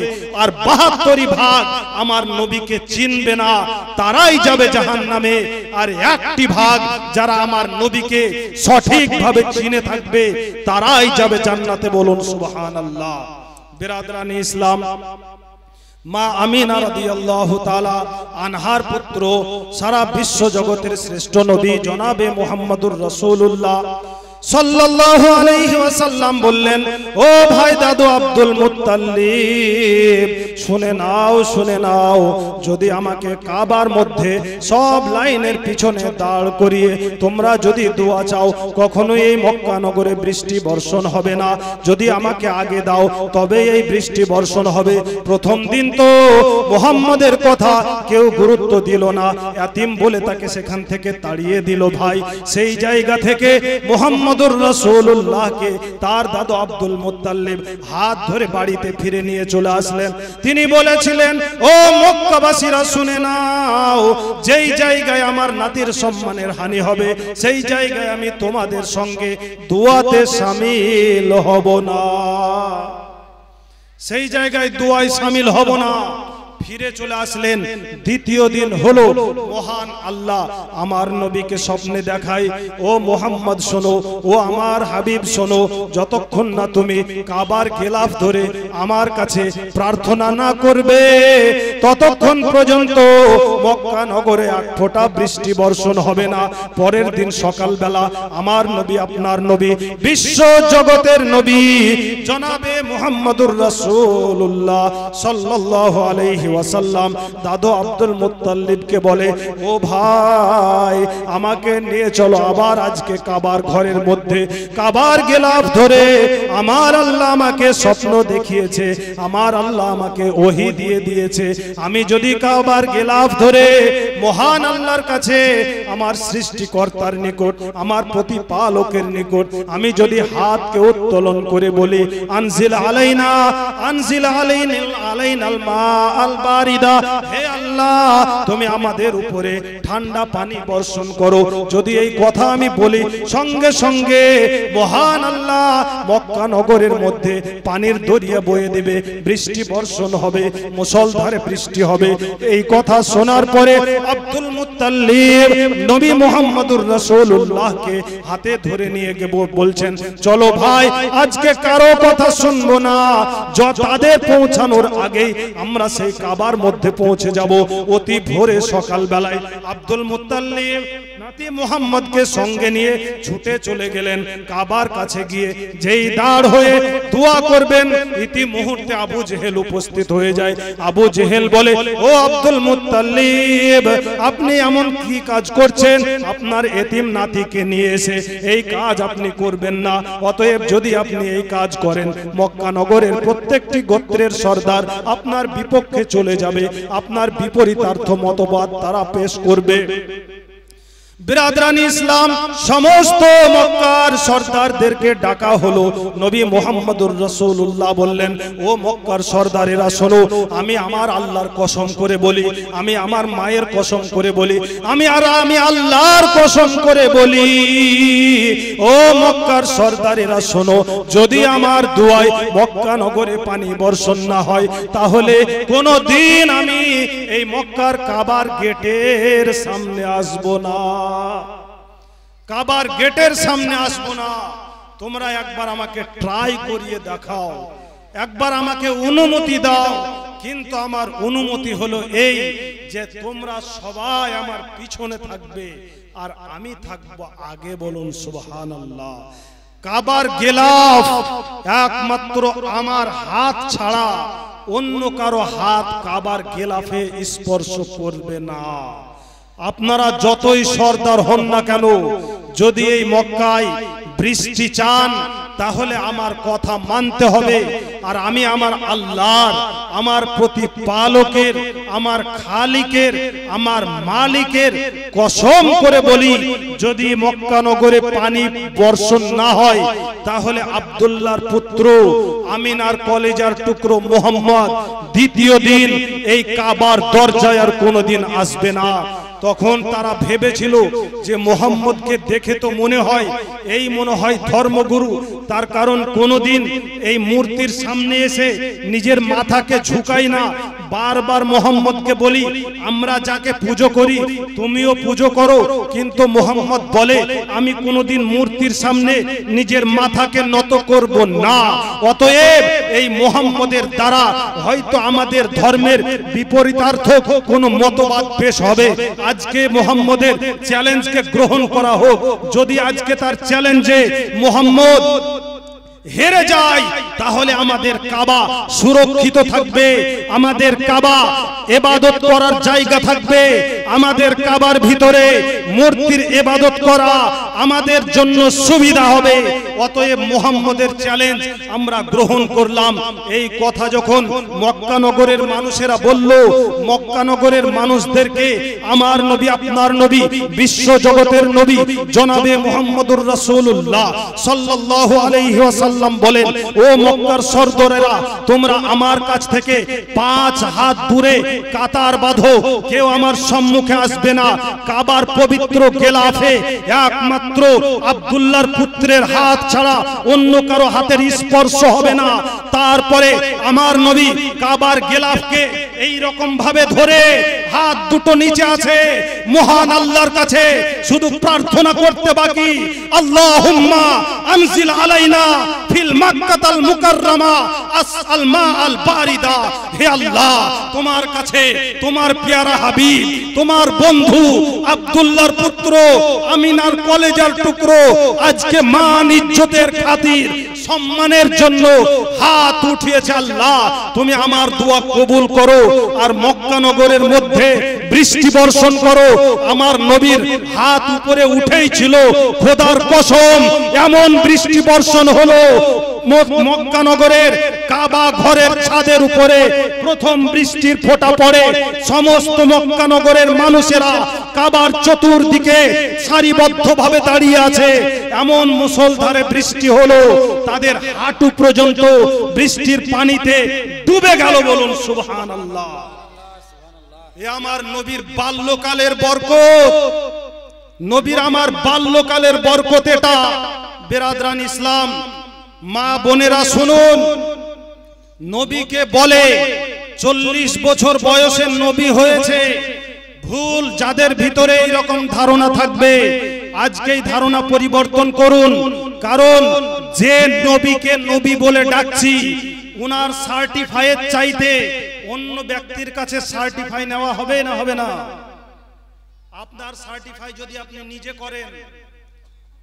আর 72 ভাগ আমার নবীকে চিনবে না, তারাই যাবে জাহান্নামে। আর একটি ভাগ যারা আমার নবীকে সঠিকভাবে চিনে থাকবে তারাই যাবে জান্নাতে। বলুন সুবহানাল্লাহ। বিরাদরানি ইসলাম, মা আমিনা রাদিয়াল্লাহু তাআলা আনহার পুত্র, সারা বিশ্ব জগতের শ্রেষ্ঠ নবী জনাবে মুহাম্মদুর রাসূলুল্লাহ সাল্লাল্লাহু আলাইহি ওয়াসাল্লাম বললেন, ও ভাই দাদু আব্দুল মুত্তালিব, শুনে নাও শুনে নাও, যদি আমাকে কাবার মধ্যে সব লাইনের পিছনে দাঁড় করিয়ে তোমরা যদি দোয়া চাও, কখনোই এই মক্কা নগরে বৃষ্টি বর্ষণ হবে না। যদি আমাকে আগে দাও তবে এই বৃষ্টি বর্ষণ হবে। প্রথম দিন তো মুহাম্মদের কথা কেউ গুরুত্ব দিল না, ইয়াতিম বলে তাকে সেখান থেকে তাড়িয়ে দিল। ভাই, সেই জায়গা থেকে মুহাম্মদুর রাসূলুল্লাহকে তার দাদু আব্দুল মুত্তালিব হাত ধরে বাড়িতে ফিরে নিয়ে চলে আসলেন। তিনি বলেছিলেন, ও মক্কাবাসীরা শুনে নাও, যেই জায়গায় আমার নাতির সম্মানের হানি হবে সেই জায়গায় আমি তোমাদের সঙ্গে দোয়াতে শামিল হব না, সেই জায়গায় দোয়ায় শামিল হব না। ফিরে চলে আসলেন। দ্বিতীয় দিন হলো, মহান আল্লাহ আমার নবীকে স্বপ্নে দেখায়, ও মুহাম্মদ শোনো, ও আমার হাবিব শোনো, যতক্ষণ না তুমি কাবার গিলাফ ধরে আমার কাছে প্রার্থনা না করবে ততক্ষণ পর্যন্ত মক্কা নগরে এক ফোঁটা বৃষ্টি বর্ষণ হবে না। পরের দিন সকালবেলা আমার নবী, আপনার নবী, বিশ্ব জগতের নবী জনাবে মুহাম্মদুর রাসূলুল্লাহ সাল্লাল্লাহু আলাইহি ওয়াসাল্লাম দাদু আব্দুল মুত্তালিবকে বলে, ও ভাই, আমাকে নিয়ে চলো আবার আজকে কাবার ঘরের মধ্যে। কাবার গিলাফ ধরে আমার আল্লাহ আমাকে স্বপ্ন দেখিয়েছে, আমার আল্লাহ আমাকে ওহী দিয়ে দিয়েছে। আমি যদি কাবার গিলাফ ধরে মহান আল্লাহর কাছে, আমার সৃষ্টিকর্তার নিকট, আমার প্রতিপালকের নিকট আমি যদি হাতকে উত্তোলন করে বলি, আনজিল আলাইনা, আনজিল আলাইনাল মা আল বারিদা, হে আল্লাহ তুমি আমাদের উপরে ঠান্ডা পানি বর্ষণ করো, যদি এই কথা আমি বলি, সঙ্গে সঙ্গে মহান আল্লাহ মক্কা নগরের মধ্যে পানির দরিয়া বয়ে দিবে, বৃষ্টি বর্ষণ হবে, মুষলধারে বৃষ্টি হবে। এই কথা শোনার পরে আব্দুল মুত্তালিব নবী মুহাম্মদুর রাসূলুল্লাহকে হাতে ধরে নিয়ে গিয়ে বলছেন, চলো ভাই, আজকে কারো কথা শুনবো না, তাদের পৌঁছানোর আগেই আমরা সেই কাবার মধ্যে পৌঁছে যাব। অতি ভোরে সকাল বেলায় আব্দুল মুত্তালিব নাতি মুহাম্মদকে সঙ্গে নিয়ে ছুটে চলে গেলেন কাবার কাছে। গিয়ে যেই দাঁড় হয়ে দোয়া করবেন, ইতি মুহূর্তে আবু জেহেল উপস্থিত হয়ে যায়। আবু জেহেল বলে, ও আব্দুল মুত্তালিব, আপনি এমন কি কাজ করছেন? আপনার এতিম নাতিকে নিয়ে এসে এই কাজ আপনি করবেন না। অতএব যদি আপনি এই কাজ করেন, মক্কা নগরের প্রত্যেকটি গোত্রের সর্দার আপনার বিপক্ষে চলে যাবে, আপনার বিপরীতার্থ মতবাদ তারা পেশ করবে। বিরাদরানি ইসলাম, সমস্ত মক্কার সর্দারদেরকে ডাকা হলো। নবী মুহাম্মদুর রাসূলুল্লাহ বললেন, ও মক্কার সর্দারেরা শোনো, আমি আমার আল্লাহর কসম করে বলি, আমি আমার মায়ের কসম করে বলি, আমি আল্লাহর কসম করে বলি, ও মক্কার সর্দারেরা শোনো, যদি আমার দোয়ায় মক্কা নগরে পানি বর্ষণ না হয়, তাহলে কোনদিন আমি এই মক্কার কাবার গেটের সামনে আসব না, কাবার গেটের সামনে আসবো না। তোমরা একবার আমাকে ট্রাই করিয়ে দেখাও, একবার আমাকে অনুমতি দাও। কিন্তু আমার অনুমতি হলো এই যে তোমরা সবাই আমার পিছনে থাকবে আর আমি থাকবো আগে। বলুন সুবহানাল্লাহ। কাবার গিলাফ একমাত্র আমার হাত ছাড়া অন্য কারো হাত কাবার গিলাফে স্পর্শ করবে না। আপনারা যতই সর্দার হন না কেন, যদি এই মক্কায় বৃষ্টি চান তাহলে আমার কথা মানতে হবে। আর আমি আমার আল্লাহর, আমার প্রতিপালকের, আমার খালিকের, আমার মালিকের কসম করে বলি, যদি মক্কা নগরে পানি বর্ষণ না হয়, তাহলে আব্দুল্লাহর পুত্র, আমিনার কলেজার টুকরো মুহাম্মদ দ্বিতীয় দিন এই কাবার দরজায় আর কোনোদিন আসবে না। তখন তারা ভেবেছিল যে মুহাম্মদকে দেখে তো মনে হয় ধর্মগুরু, তার কারণ কোনোদিন এই মূর্তির সামনে এসে নিজের মাথাকে ঝুঁকাই না। বারবার মুহাম্মদকে বলি আমরা যাকে পুজো করি তুমিও পুজো করো, কিন্তু মুহাম্মদ বলে আমি কোনোদিন মূর্তির সামনে নিজের মাথাকে নত করব না। অতএব এই মুহাম্মদের দ্বারা হয়তো আমাদের ধর্মের বিপরীতার্থ কোনো মতবাদ পেশ হবে। আজকে মুহাম্মদের চ্যালেঞ্জকে গ্রহণ করা হোক। যদি আজকে তার চ্যালেঞ্জে মুহাম্মদ হেরে যায় তাহলে আমাদের কাবা সুরক্ষিত থাকবে, আমাদের কাবা ইবাদত করার জায়গা থাকবে, আমাদের কাবার ভিতরে মূর্তির ইবাদত করা আমাদের জন্য সুবিধা হবে। অতএব মুহাম্মদের চ্যালেঞ্জ আমরা গ্রহণ করলাম। এই কথা যখন মক্কা নগরের মানুষেরা বলল, মক্কা নগরের মানুষদেরকে আমার নবী আপনার নবী বিশ্ব জগতের নবী জনাবে মুহাম্মদুর রাসূলুল্লাহ সাল্লাল্লাহু আলাইহি ওয়াসাল্লাম বলেন, ও মক্কার সরদারেরা তোমরা আমার কাছ থেকে 5 হাত দূরে কাতার বাঁধো, কেউ আমার সম্মুখে আসবে না। কাবার পবিত্র গেলাফে একমাত্র আব্দুল্লাহর পুত্রের হাত ছাড়া অন্য কারো হাতের স্পর্শ হবে না। তারপরে আমার নবী কাবার গেলাফকে এই রকম ভাবে ধরে হাত দুটো নিচে আছে, মহান আল্লাহর কাছে শুধু প্রার্থনা করতে বাকি, আল্লাহুম্মা আনজিল আলাইনা ফিল মাক্কাতাল মুকাররমা আসআল মাআল বারিদা। হে আল্লাহ, তোমার কাছে তোমার পেয়ারা হাবিব, তোমার বন্ধু আব্দুল্লাহর পুত্র আমিনার কলেজার টুকরো আজকে মান ইজ্জতের খাতির সম্মানের জন্য হাত উঠিয়েছে। আল্লাহ তুমি আমার দোয়া কবুল করো আর মক্কা নগরের মধ্যে বৃষ্টি বর্ষণ করো। আমার নবীর হাত উপরে উঠেই ছিল, খোদার কসম এমন বৃষ্টি বর্ষণ হলো মক্কা নগরের কাবা ঘরের ছাদের উপরে প্রথম বৃষ্টির ফোঁটা পড়ে। সমস্ত মক্কা নগরের মানুষেরা কাবার চতুর্দিকে সারিবদ্ধভাবে দাঁড়িয়ে আছে। এমন মুষলধারে বৃষ্টি হলো তাদের হাঁটু পর্যন্ত বৃষ্টির পানিতে ডুবে গেল। বলুন সুবহানাল্লাহ। এ আমার নবীর বাল্যকালের বরকত, নবীর আমার বাল্যকালের বরকত এটা। বেরাদরান ইসলাম, মা বোনেরা শুনুন, নবীকে বলে 40 বছর বয়সে নবী হয়েছে। ভুল যাদের ভিতরে এইরকম ধারণা থাকবে আজকেই ধারণা পরিবর্তন করুন। কারণ যে নবীকে নবী বলে ডাকছি উনার সার্টিফাইড চাইতে অন্য ব্যক্তির কাছে সার্টিফাই নেওয়া হবে না হবে না? আপনার সার্টিফাই যদি আপনি নিজে করেন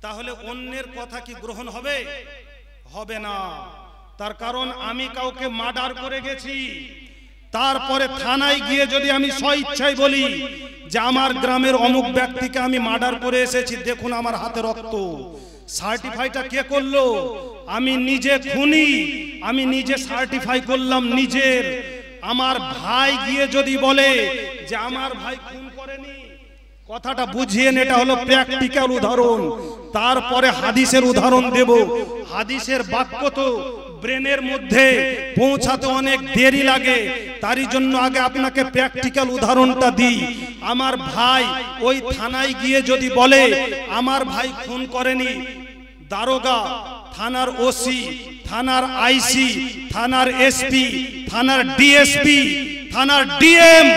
তাহলে অন্যের কথা কি গ্রহণ হবে? হবে না। তার কারণ আমি কাউকে মার্ডার করে গেছি, তারপরে থানায় গিয়ে যদি আমি স্বইচ্ছায় বলি যে আমার গ্রামের অমুক ব্যক্তিকে আমি মার্ডার করে এসেছি, দেখুন আমার হাতে রক্ত, সার্টিফাইটা কে করলো? আমি নিজে খুনি, আমি নিজে সার্টিফাই করলাম নিজের। আমার ভাই গিয়ে যদি বলে যে আমার ভাই খুন করেনি, কথাটা বুঝিয়ে এটা হলো প্র্যাকটিক্যাল উদাহরণ। তারপরে হাদিসের উদাহরণ দেব। হাদিসের বাক্য তো ব্রেনের মধ্যে পৌঁছাতে অনেক দেরি লাগে, তারই জন্য আগে আপনাকে প্র্যাকটিক্যাল উদাহরণটা দিই। আমার ভাই ওই থানায় গিয়ে যদি বলে আমার ভাই খুন করেনি, দারোগা, থানার ওসি, থানার আইসি, থানার এসপি, থানার ডিএসপি, থানার ডিএম,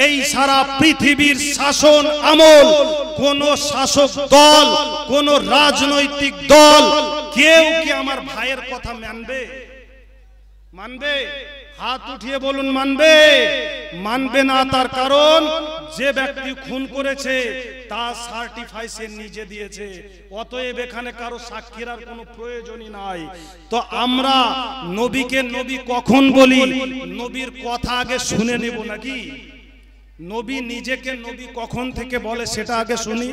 এই সারা পৃথিবীর শাসন আমল কোন শাসক দল, কোন রাজনৈতিক দল কেউ কি আমার ভাইয়ের কথা মানবে? মানবে? হাত উঠিয়ে বলুন মানবে? মানবে না। তার কারণ যে ব্যক্তি খুন করেছে তার সার্টিফাই সে নিজে দিয়েছে। অতএব এখানে কারো সাক্ষীর আর কোনো প্রয়োজনই নাই। তো আমরা নবীকে নবী কখন বলি? নবীর কথা আগে শুনে নেব নাকি? নবী নিজেকে নবী কখন থেকে বলে সেটা আগে শুনি,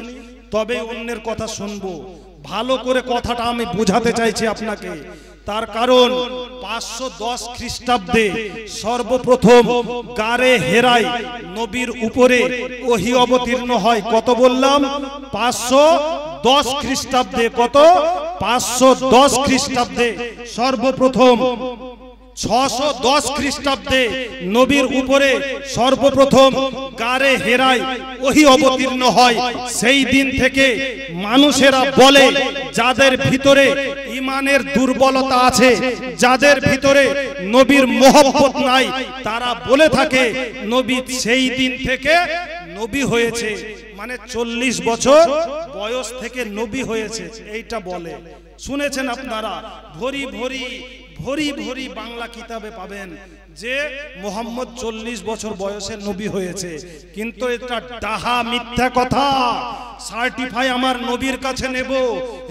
তবে অন্যের কথা শুনবো। ভালো করে কথাটা আমি বোঝাতে চাইছি আপনাকে। তার কারণ 510 খ্রিস্টাব্দে সর্বপ্রথম গারে হেরায় নবীর উপরে ওহী অবতীর্ণ হয়। কত বললাম? 510 খ্রিস্টাব্দে। কত? 510 খ্রিস্টাব্দে সর্বপ্রথম 610 খ্রিস্টাব্দে নবীর উপরে সর্বপ্রথম গারে হেরায় ওহী অবতীর্ণ হয়। সেই দিন থেকে মানুষেরা বলে, যাদের ভিতরে ঈমানের দুর্বলতা আছে, যাদের ভিতরে নবীর মহব্বত নাই, তারা বলে থাকে নবী সেই দিন থেকে নবী হয়েছে, মানে 40 বছর বয়স থেকে নবী হয়েছে, এইটা বলে। শুনেছেন আপনারা? ভরি ভরি ভরি ভরি বাংলা কিতাবে পাবেন যে মুহাম্মদ 40 বছর বয়সে নবী হয়েছে, কিন্তু এটা ডাহা মিথ্যা কথা। সার্টিফাই আমার নবীর কাছে নেব।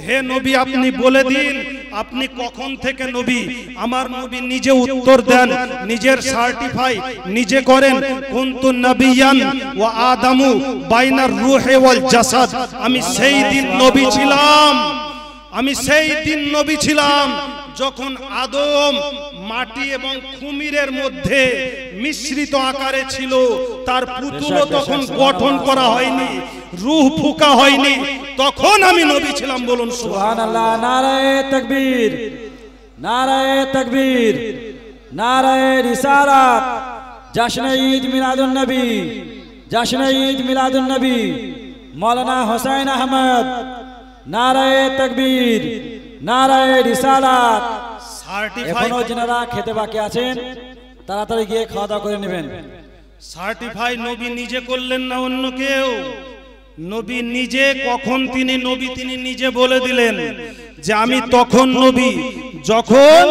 হে নবী, আপনি বলে দিন আপনি কখন থেকে নবী। আমার নবী নিজে উত্তর দেন, নিজের সার্টিফাই নিজে করেন। কুনতু নবিয়ান ওয়া আদামু বাইনার রূহে ওয়াল জাসাদ। আমি সেই দিন নবী ছিলাম, আমি সেই দিন নবী ছিলাম যখন আদম মাটি এবং খুমিরের মধ্যে মিশ্রিত আকারে ছিল। তার পুতুলও তখন গঠন করা হয়নি, রূহ ফুকা হয়নি, তখন আমি নবী ছিলাম। বলুন সুবহানাল্লাহ। নারায়ে তাকবীর, নারায়ে তাকবীর, নারায়ে রিসালাত। জশ্ন ঈদ মিলাদুন নবী, জশ্ন ঈদ মিলাদুন নবী। মাওলানা হুসাইন আহমদ। নারায়ে তাকবীর, নারায়ে রিসালাত। এখনো যারা খেতে বাকি আছেন তাড়াতাড়ি গিয়ে খাওয়া দাওয়া করে নেবেন। সার্টিফাই নবী নিজে করলেন না অন্য কেউ। নবী নিজে, কখন তিনি নবী তিনি নিজে বলে দিলেন যে আমি তখন নবী যখন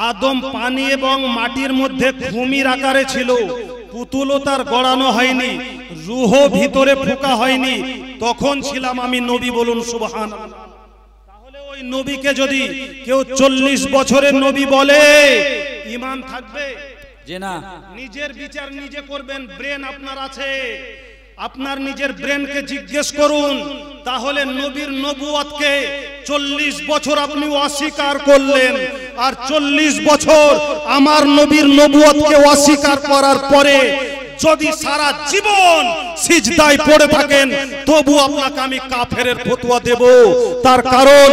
আদম পানি এবং মাটির মধ্যে খুমির আকারে ছিল, পুতুলও তার গড়ানো হয়নি, রূহ ভিতরে ফুকা হয়নি, তখন ছিলাম আমি নবী। বলুন সুবহানাল্লাহ। তাহলে ওই নবীকে যদি কেউ 40 বছরের নবী বলে, ঈমান থাকবে? যে না। নিজের বিচার নিজে করবেন। ব্রেন আপনার আছে, আপনার নিজের ব্রেনকে জিজ্ঞেস করুন। তাহলে নবীর নবুয়তকে 40 বছর আপনি অস্বীকার করলেন, আর 40 বছর আমার নবীর নবুয়তকে অস্বীকার করার পরে যদি সারা জীবন সিজদায় পড়ে থাকেন, তবু আপনাকে আমি কাফেরের ফতোয়া দেব। তার কারণ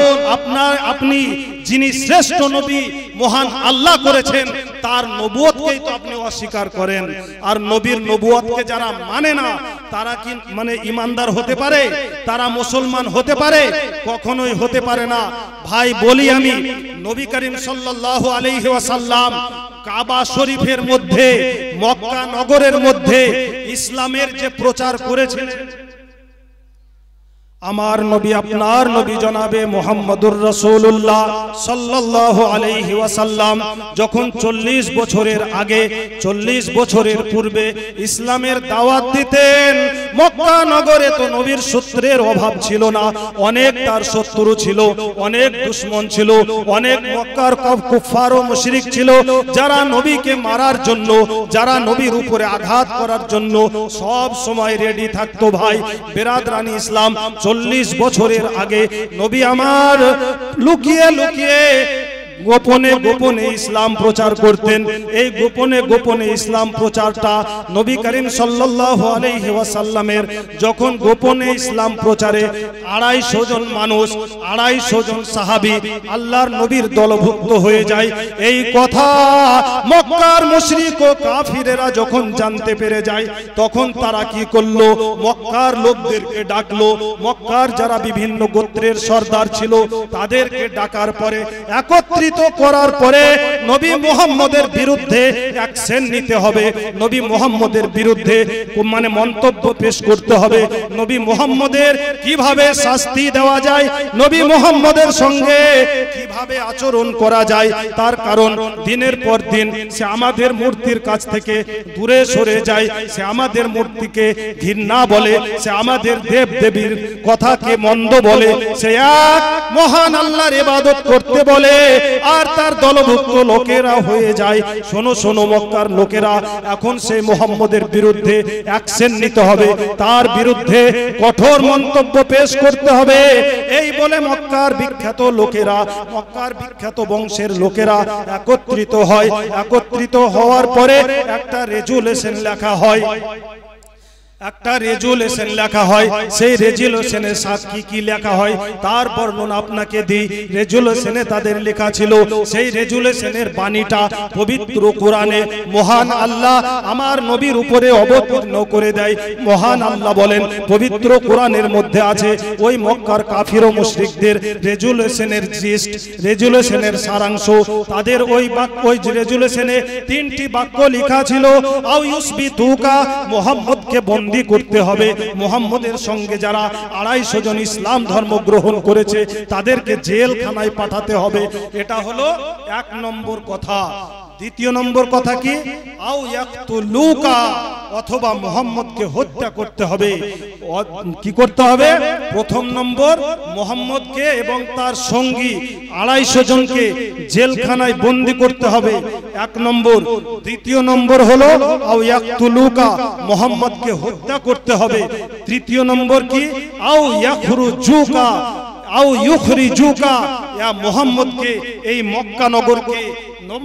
আপনি যিনি শ্রেষ্ঠ নবী মহান আল্লাহ করেছেন, তার নবুয়তকেই তো আপনি অস্বীকার করেন। আর নবীর নবুয়তকে যারা মানে না, তারা কি মানে ইমানদার হতে পারে? তারা মুসলমান হতে পারে? কখনোই হতে পারে না। ভাই বলি আমি, নবী করিম সাল্লাল্লাহু আলাইহি ওয়াসাল্লাম কাবা শরীফের মধ্যে, মক্কা নগরের মধ্যে ইসলামের যে প্রচার করেছিলেন, আমার নবী আপনার নবী জনাবে মুহাম্মদুর রাসূলুল্লাহ সাল্লাল্লাহু আলাইহি ওয়াসাল্লাম যখন 40 বছরের আগে, 40 বছরের পূর্বে ইসলামের দাওয়াত দিতেন, মক্কা নগরে তো নবীর সূত্রের অভাব ছিল না। অনেক তার শত্রু ছিল, অনেক দুশমন ছিল, অনেক মক্কার কুফফার ও মুশরিক ছিল, যারা নবীকে মারার জন্য, যারা নবীর উপরে আঘাত করার জন্য সব সময় রেডি থাকতো। ভাই বেরাদরানি ইসলাম, 40 বছরের আগে নবী আমার লুকিয়ে লুকিয়ে গোপনে গোপনে ইসলাম প্রচার করতেন। এই গোপনে গোপনে ইসলাম প্রচারটা নবী করিম সাল্লাল্লাহু আলাইহি ওয়াসাল্লামের যখন গোপনে ইসলাম প্রচারে 250 জন মানুষ, 250 জন সাহাবী আল্লাহর নবীর দলভুক্ত হয়ে যায়, এই কথা মক্কার মুশরিক ও কাফিরেরা যখন জানতে পেরে যায়, তখন তারা কি করলো? মক্কার লোকদেরকে ডাকলো। মক্কার যারা বিভিন্ন গোত্রের সর্দার ছিল তাদেরকে ডাকার পরে একত্রিত করার পরে নবী মুহাম্মদের বিরুদ্ধে অ্যাকশন নিতে হবে, নবী মুহাম্মদের বিরুদ্ধে মানে মন্তব্য পেশ করতে হবে, নবী মুহাম্মদের কিভাবে শাস্তি দেওয়া যায়, নবী মুহাম্মদের সঙ্গে কিভাবে আচরণ করা যায়। তার কারণ দিনের পর দিন সে আমাদের মূর্তির কাছ থেকে দূরে সরে যায়, সে আমাদের মূর্তিকে ঘৃণা বলে, সে আমাদের দেব দেবীর কথাকে মন্দ বলে, সে এক মহান আল্লাহর ইবাদত করতে বলে, আর তার দলভুক্ত লোকেরা হয়ে যায়। শোনো শোনো মক্কার লোকেরা, এখন সেই মুহাম্মদের বিরুদ্ধে অ্যাকশন নিতে হবে, তার বিরুদ্ধে কঠোর মন্তব্য পেশ করতে হবে। এই বলে মক্কার বিখ্যাত লোকেরা, মক্কার বিখ্যাত বংশের লোকেরা একত্রিত হয়। একত্রিত হওয়ার পরে একটা রেজুলেশন লেখা হয়। একটা রেজুলেশন লেখা হয়, সেই রেজুলেশনের সাথে কি লেখা হয় তার বর্ণনা আপনাকে দিই। রেজুলেশনে তাদের লেখা ছিল, সেই রেজুলেশনের বাণীটা পবিত্র কোরআনে মহান আল্লাহ আমার নবীর উপরে অবতীর্ণ করে দেয়। মহান আল্লাহ বলেন পবিত্র কোরআনের মধ্যে আছে, ওই মক্কার কাফির ও মুশরিকদের রেজুলেশনের জিস্ট, রেজুলেশনের সারাংশ, তাদের ওই রেজুলেশনে 3টি বাক্য লেখা ছিল। আও ইউসবিতুকা, মুহাম্মদকে বন্দী করতে হবে, মুহাম্মদের সঙ্গে যারা 250 জন ইসলাম ধর্ম গ্রহণ করেছে তাদেরকে জেলখানায় পাঠাতে হবে। এটা হলো 1 নম্বর কথা। দ্বিতীয় নম্বর কথা কি, আও ইয়াকতুলুকা, অথবা মুহাম্মদকে হত্যা করতে হবে। কি করতে হবে? প্রথম নম্বর মুহাম্মদকে এবং তার সঙ্গী 250 জনকে জেলখানায় বন্দী করতে হবে, 1 নম্বর। দ্বিতীয় নম্বর হলো আও ইয়াকতুলুকা, মুহাম্মদকে হত্যা করতে হবে। তৃতীয় নম্বর কি, আও ইয়াখরুজুকা, আও ইউখরিজুকা, ইয়া মুহাম্মদকে এই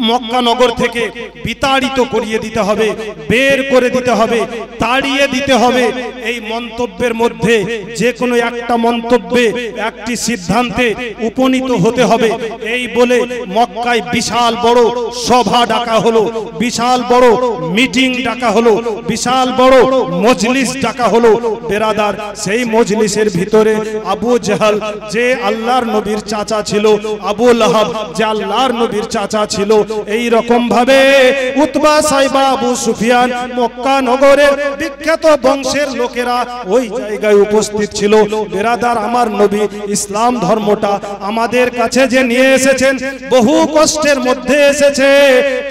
মক্কা নগর থেকে বিতাড়িত করিয়ে দিতে হবে, বের করে দিতে হবে, তাড়িয়ে দিতে হবে। এই মন্তব্যের মধ্যে যে কোনো একটা মন্তব্যে একটি সিদ্ধান্তে উপনীত হতে হবে। এই বলে মক্কায় বিশাল বড় সভা ডাকা হলো, বিশাল বড় মিটিং ডাকা হলো, বিশাল বড় মজলিস ডাকা হলো। বেরাদার, সেই মজলিসের ভিতরে আবু জাহাল যে আল্লাহর নবীর চাচা ছিল, আবু লাহাব যে আল্লাহর নবীর চাচা ছিল, এই রকম ভাবে উতবা, সাইবা, আবু সুফিয়ান, মক্কা নগরের বিখ্যাত বংশের লোকেরা ওই জায়গায় উপস্থিত ছিল। বেরাদার, আমার নবী ইসলাম ধর্মটা আমাদের কাছে যে নিয়ে এসেছেন, বহু কষ্টের মধ্যে এসেছে,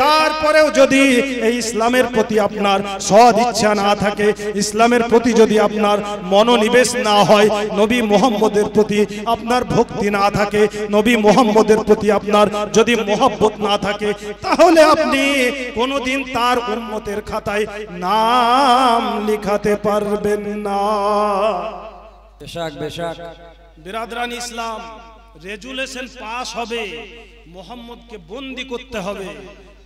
তারপরেও যদি এই ইসলামের প্রতি আপনার সৎ ইচ্ছা না থাকে, ইসলামের প্রতি যদি আপনার মনোনিবেশ না হয়, নবী মুহাম্মদের প্রতি আপনার ভক্তি না থাকে, নবী মুহাম্মদের প্রতি আপনার যদি মহব্বত না থাকে, তাহলে আপনি কোনোদিন তার উম্মতের খাতায় নাম লিখাতে পারবেন না। বেশক বিরাদরান ইসলাম, রেজুলেশন পাস হবে, মুহাম্মদকে বন্দী করতে হবে।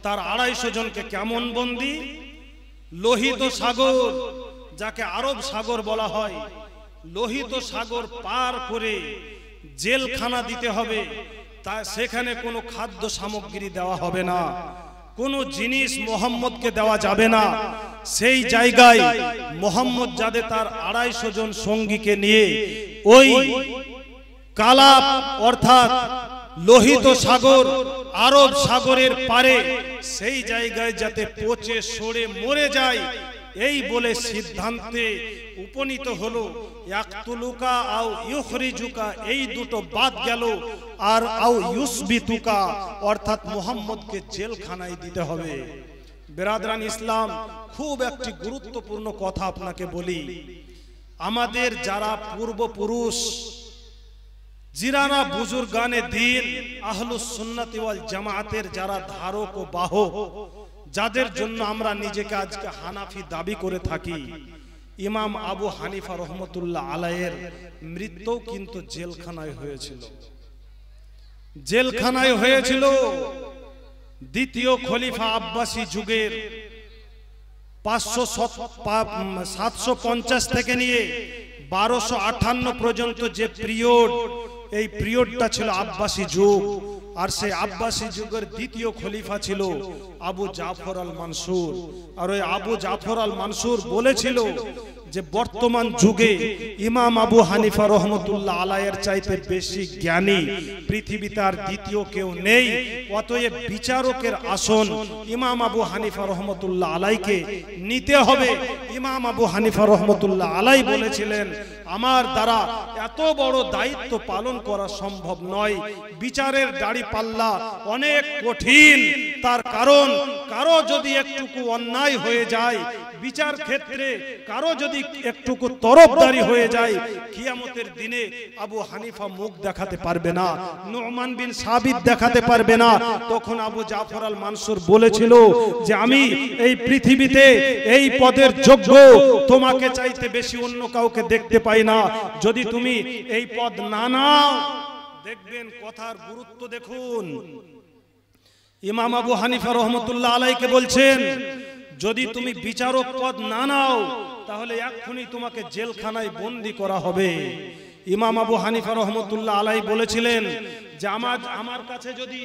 তার 250 জনকে কেমন বন্দী? লোহিত সাগর, যাকে আরব সাগর বলা হয়, লোহিত সাগর পার করে জেলখানা দিতে হবে। তা সেখানে কোনো খাদ্য সামগ্রী দেওয়া হবে না, কোনো জিনিস মুহাম্মদকে দেওয়া যাবে না। সেই জায়গায় মুহাম্মদ যাদের তার 250 জন সঙ্গীকে নিয়ে ওই কালাপ অর্থাৎ লোহিত সাগর, আরব সাগরের পারে, সেই জায়গায় যাতে পচে সড়ে মরে যায়, এই বলে সিদ্ধান্তে উপনীত হলো। ইয়াকতুলুকা আও ইউখরিজুকা, এই দুটো বাদ গেল। আর আও ইউসবিতুকা, অর্থাৎ মুহাম্মদকে জেলখানায় দিতে হবে। বেরাদরান ইসলাম, খুব একটি গুরুত্বপূর্ণ কথা আপনাকে বলি। আমাদের যারা পূর্বপুরুষ, জিরানা বুজুর্গানে দ্বীন, আহলুস সুন্নাতি ওয়াল জামাতের যারা ধারক ও বাহক, যাদের জন্য আমরা নিজেকে আজকে হানাফি দাবি করে থাকি, ইমাম আবু হানিফা রহমতুল্লাহ আলাইহির মৃত্যু কিন্তু জেলখানায় হয়েছিল। জেলখানায় হয়েছিল দ্বিতীয় খলিফা আব্বাসী যুগের 750 থেকে নিয়ে 1258 পর্যন্ত যে পিরিয়ড, এই পিরিয়ডটা ছিল আব্বাসী যুগ। আর সেই আব্বাসী যুগের দ্বিতীয় খলিফা ছিল আবু জাফর আল মানসুর। আর ওই আবু জাফর আল মানসুর বলেছিল যে বর্তমান যুগে ইমাম আবু হানিফা রহমতুল্লাহ আলাইহির চাইতে বেশি জ্ঞানী পৃথিবীতে আর দ্বিতীয় কেউ নেই। অতএব বিচারকের আসন ইমাম আবু হানিফা রহমতুল্লাহ আলাইকে নিতে হবে। ইমাম আবু হানিফা রহমতুল্লাহ আলাই বলেছিলেন, আমার দ্বারা এত বড় দায়িত্ব পালন করা সম্ভব নয়। বিচারের দাড়ি পাল্লা অনেক কঠিন, তার কারণ কারো যদি একটুকু অন্যায় হয়ে যায়, বিচার ক্ষেত্রে কারো যদি একটুকু তরফদারি হয়ে যায়, কিয়ামতের দিনে আবু হানিফা মুখ দেখাতে পারবে না, নুমান বিন সাবিত দেখাতে পারবে না। তখন আবু জাফর আল মানসুর বলেছিল যে আমি এই পৃথিবীতে এই পদের যোগ্য তোমাকে চাইতে বেশি অন্য কাউকে দেখতে পাই না। যদি তুমি এই পদ না নাও, দেখবেন কথার গুরুত্ব দেখুন। ইমাম আবু হানিফা রহমতুল্লাহ আলাইকে বলছেন, যদি তুমি বিচারক পদ না নাও, তাহলে এক্ষুনি তোমাকে জেলখানায় বন্দী করা হবে। ইমাম আবু হানিফা রহমতুল্লাহ আলাইহি বলেছিলেন যে আমার কাছে যদি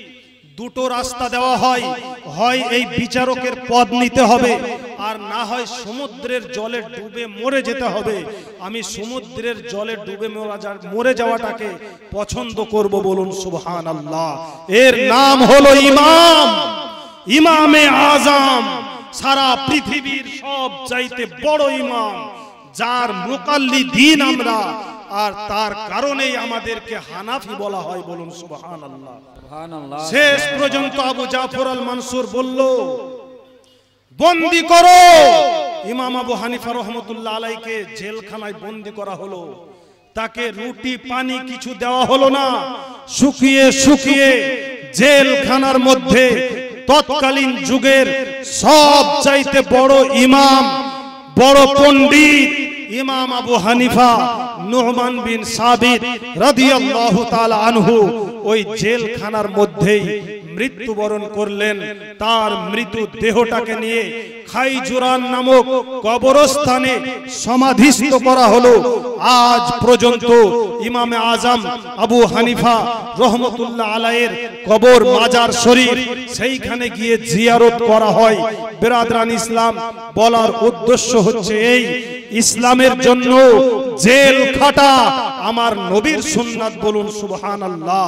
দুটো রাস্তা দেওয়া হয়, হয় এই বিচারকের পদ নিতে হবে, আর না হয় সমুদ্রের জলে ডুবে মরে যেতে হবে। আমি সমুদ্রের জলে ডুবে মরে যাওয়াটাকে পছন্দ করব, বলুন সুবহানাল্লাহ। এর নাম হলো ইমাম, ইমামে আজম, সারা পৃথিবীর সব চাইতে বড় ইমাম, যার মুকাল্লিদিন আমরা, আর তার কারণেই আমাদেরকে হানাফি বলা হয়, বলুন সুবহানাল্লাহ। শেষ পর্যন্ত আবু জাফর আল মানসুর বলল, বন্দী করো। ইমাম আবু হানিফা রহমতুল্লাহ আলাইহিকে জেলখানায় বন্দী করা হলো। তাকে রুটি পানি কিছু দেওয়া হলো না। শুকিয়ে শুকিয়ে জেলখানার মধ্যে তৎকালীন যুগের সব চাইতে বড় ইমাম, বড় পণ্ডিত ইমাম আবু হানিফা নুহমান বিন সাবিত রাদিয়াল্লাহু তাআলা আনহু ওই জেলখানার মধ্যেই মৃত্যুবরণ করলেন। তার মৃত দেহটাকে নিয়ে খাইজুরান নামক কবরস্থানে সমাধিস্থ করা হলো। আজ পর্যন্ত ইমামে আজম আবু হানিফা রহমতুল্লাহ আলাইহির কবর মাজার শরীফ, সেইখানে গিয়ে জিয়ারত করা হয়। বিরাদরান ইসলাম, বলার উদ্দেশ্য হচ্ছে এই, ইসলামের জন্য জেল খাটা আমার নবীর সুন্নাত, বলুন সুবহানাল্লাহ।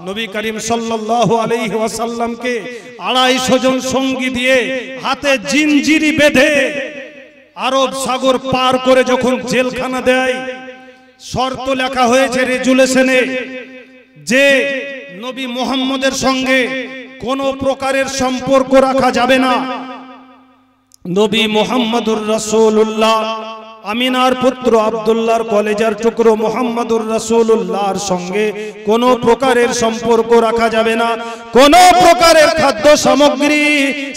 নবী করিম সাল্লাল্লাহু আলাইহি ওয়াসাল্লামকে 250 জন সঙ্গী দিয়ে হাতে জিনজিরি বেঁধে আরব সাগর পার করে যখন জেলখানা দেয়, শর্ত লেখা হয়েছে রেজুলেশনে যে নবী মুহাম্মদের সঙ্গে কোনো প্রকারের সম্পর্ক রাখা যাবে না। নবী মুহাম্মদুর রাসূলুল্লাহ, আমিনার পুত্র আব্দুল্লাহর কলেজার টুকরো মুহাম্মদুর রাসূলুল্লাহর সঙ্গে কোনো প্রকারের সম্পর্ক রাখা যাবে না। কোনো প্রকারের খাদ্য সামগ্রী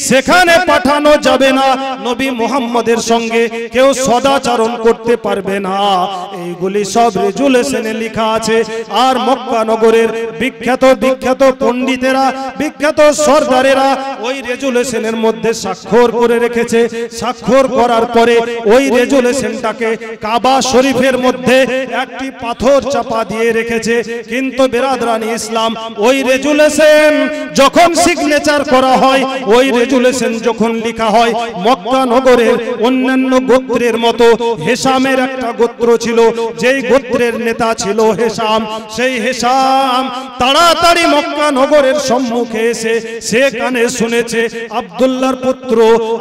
সেখানে পাঠানো যাবে না। নবী মুহাম্মদের সঙ্গে কেউ সদাচরণ করতে পারবে না। এইগুলি সব রেজুলেশনে লেখা আছে। আর মক্কা নগরের বিখ্যাত বিখ্যাত পণ্ডিতেরা, বিখ্যাত সরদারেরা ওই রেজুলেশনের মধ্যে স্বাক্ষর করে রেখেছে। স্বাক্ষর করার পরে ওই রেজুলেশন তাকে কাবা শরীফের মধ্যে একটি পাথর চাপা দিয়ে রেখেছে। কিন্তু বিরাদরান ইসলাম, ওই রেজুলেশন যখন সিগনেচার করা হয়, ওই রেজুলেশন যখন লেখা হয়, মক্কা নগরের অন্যান্য গোত্রের মতো হেশামের একটা গোত্র ছিল, যেই গোত্রের নেতা ছিল হেশাম। সেই হেশাম তাড়াতাড়ি মক্কা নগরের সম্মুখে এসে সেখানে শুনেছে আব্দুল্লাহর পুত্র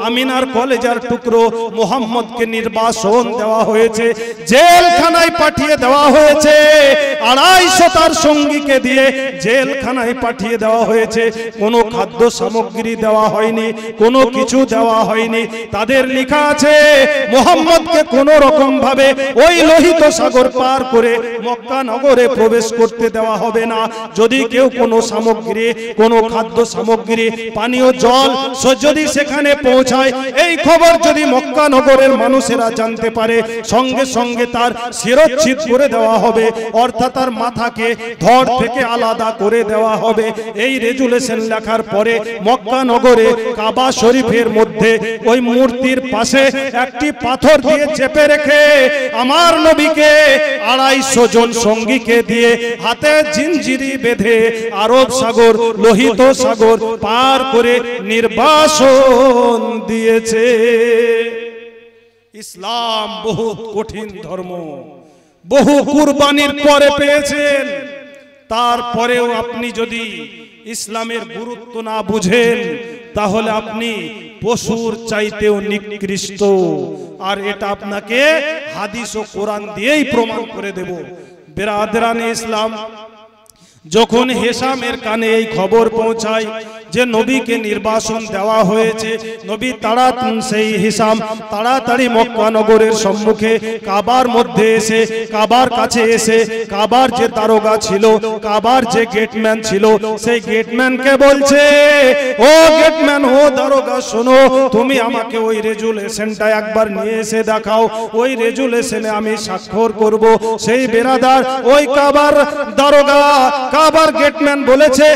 আমিনার কলেজার টুকরো মুহাম্মদকে নির্বাসন দেওয়া হয়েছে, জেলখানায় পাঠিয়ে দেওয়া হয়েছে। 250 তার সঙ্গীকে দিয়ে জেলখানায় পাঠিয়ে দেওয়া হয়েছে। কোনো খাদ্য সামগ্রী দেওয়া হয়নি, কোনো কিছু দেওয়া হয়নি। তাদের লেখা আছে মুহাম্মদকে কোনো রকম ভাবে ওই লোহিত সাগর পার করে মক্কা নগরে প্রবেশ করতে দেওয়া হবে না। যদি কেউ কোনো সামগ্রী, কোনো খাদ্য সামগ্রী, পানীয় জল যদি সেখানে পৌঁছায়, এই খবর যদি মক্কা নগরের মানুষেরা জানতে পারে, সঙ্গে সঙ্গে তার শিরচ্ছেদ করে দেওয়া হবে, অর্থাৎ তার মাথাকে ধড় থেকে আলাদা করে দেওয়া হবে। এই রেজুলেশন লেখার পরে মক্কা নগরে কাবা শরীফের মধ্যে ওই মূর্তির পাশে একটি পাথর দিয়ে চেপে রেখে আমার নবীকে 250 জন সঙ্গীকে দিয়ে হাতে জিনজিরি বেঁধে আরব সাগর, লোহিত সাগর পার করে নির্বাসন দিয়েছে। ইসলাম বহুত কঠিন ধর্ম, বহু কুরবানির পরে পেয়েছেন। তারপরেও আপনি যদি ইসলামের গুরুত্ব না বুঝেন, তাহলে আপনি পশুর চাইতেও নিকৃষ্ট। আর এটা আপনাকে হাদিস ও কোরআন দিয়েই প্রমাণ করে দেব। বিরাদরান ইসলাম, যখন হেশামের কানে এই খবর পৌঁছায় যে নবীকে নির্বাসন দেওয়া হয়েছে, নবী সেই হিসাম তাড়াতাড়ি মক্কা নগরের সম্মুখে কাবার মধ্যে এসে, কাবার কাছে এসে, কাবার যে দারোগা ছিল, কাবার যে গেটম্যান ছিল, সেই গেটম্যানকে বলছে, ও গেটম্যান, ও দারোগা, শোনো, তুমি আমাকে ওই রেজুলেশনটা একবার নিয়ে এসে দেখাও। ওই রেজুলেশনে আমি স্বাক্ষর করব। সেই বেরাদার ওই কাবার দারোগা, কাবার গেটম্যান বলেছে,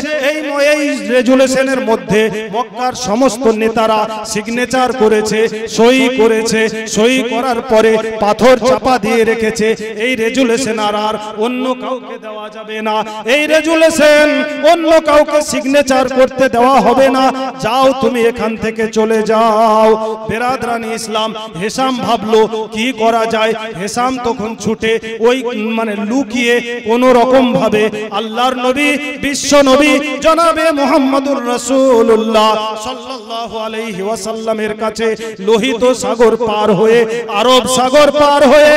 এই রেজুলেশন রেজুলেশনের মধ্যে মক্কার সমস্ত নেতারা সিগনেচার করেছে, সই করেছে। সই করার পরে পাথর চাপা দিয়ে রেখেছে, এই রেজুলেশন আর অন্য কাউকে দেওয়া যাবে না, এই রেজুলেশন অন্য কাউকে সিগনেচার করতে দেওয়া হবে না, যাও তুমি এখান থেকে চলে যাও। বেরাদরানি ইসলাম, হেসাম ভাবলো কি করা যায়। হেসাম তখন ছুটে ওই লুকিয়ে কোন রকম ভাবে আল্লাহর নবী, বিশ্ব নবী জনাবে মুহাম্মদুর রাসূলুল্লাহ সাল্লাল্লাহু আলাইহি ওয়াসাল্লামের কাছে লোহিত সাগর পার হয়ে, আরব সাগর পার হয়ে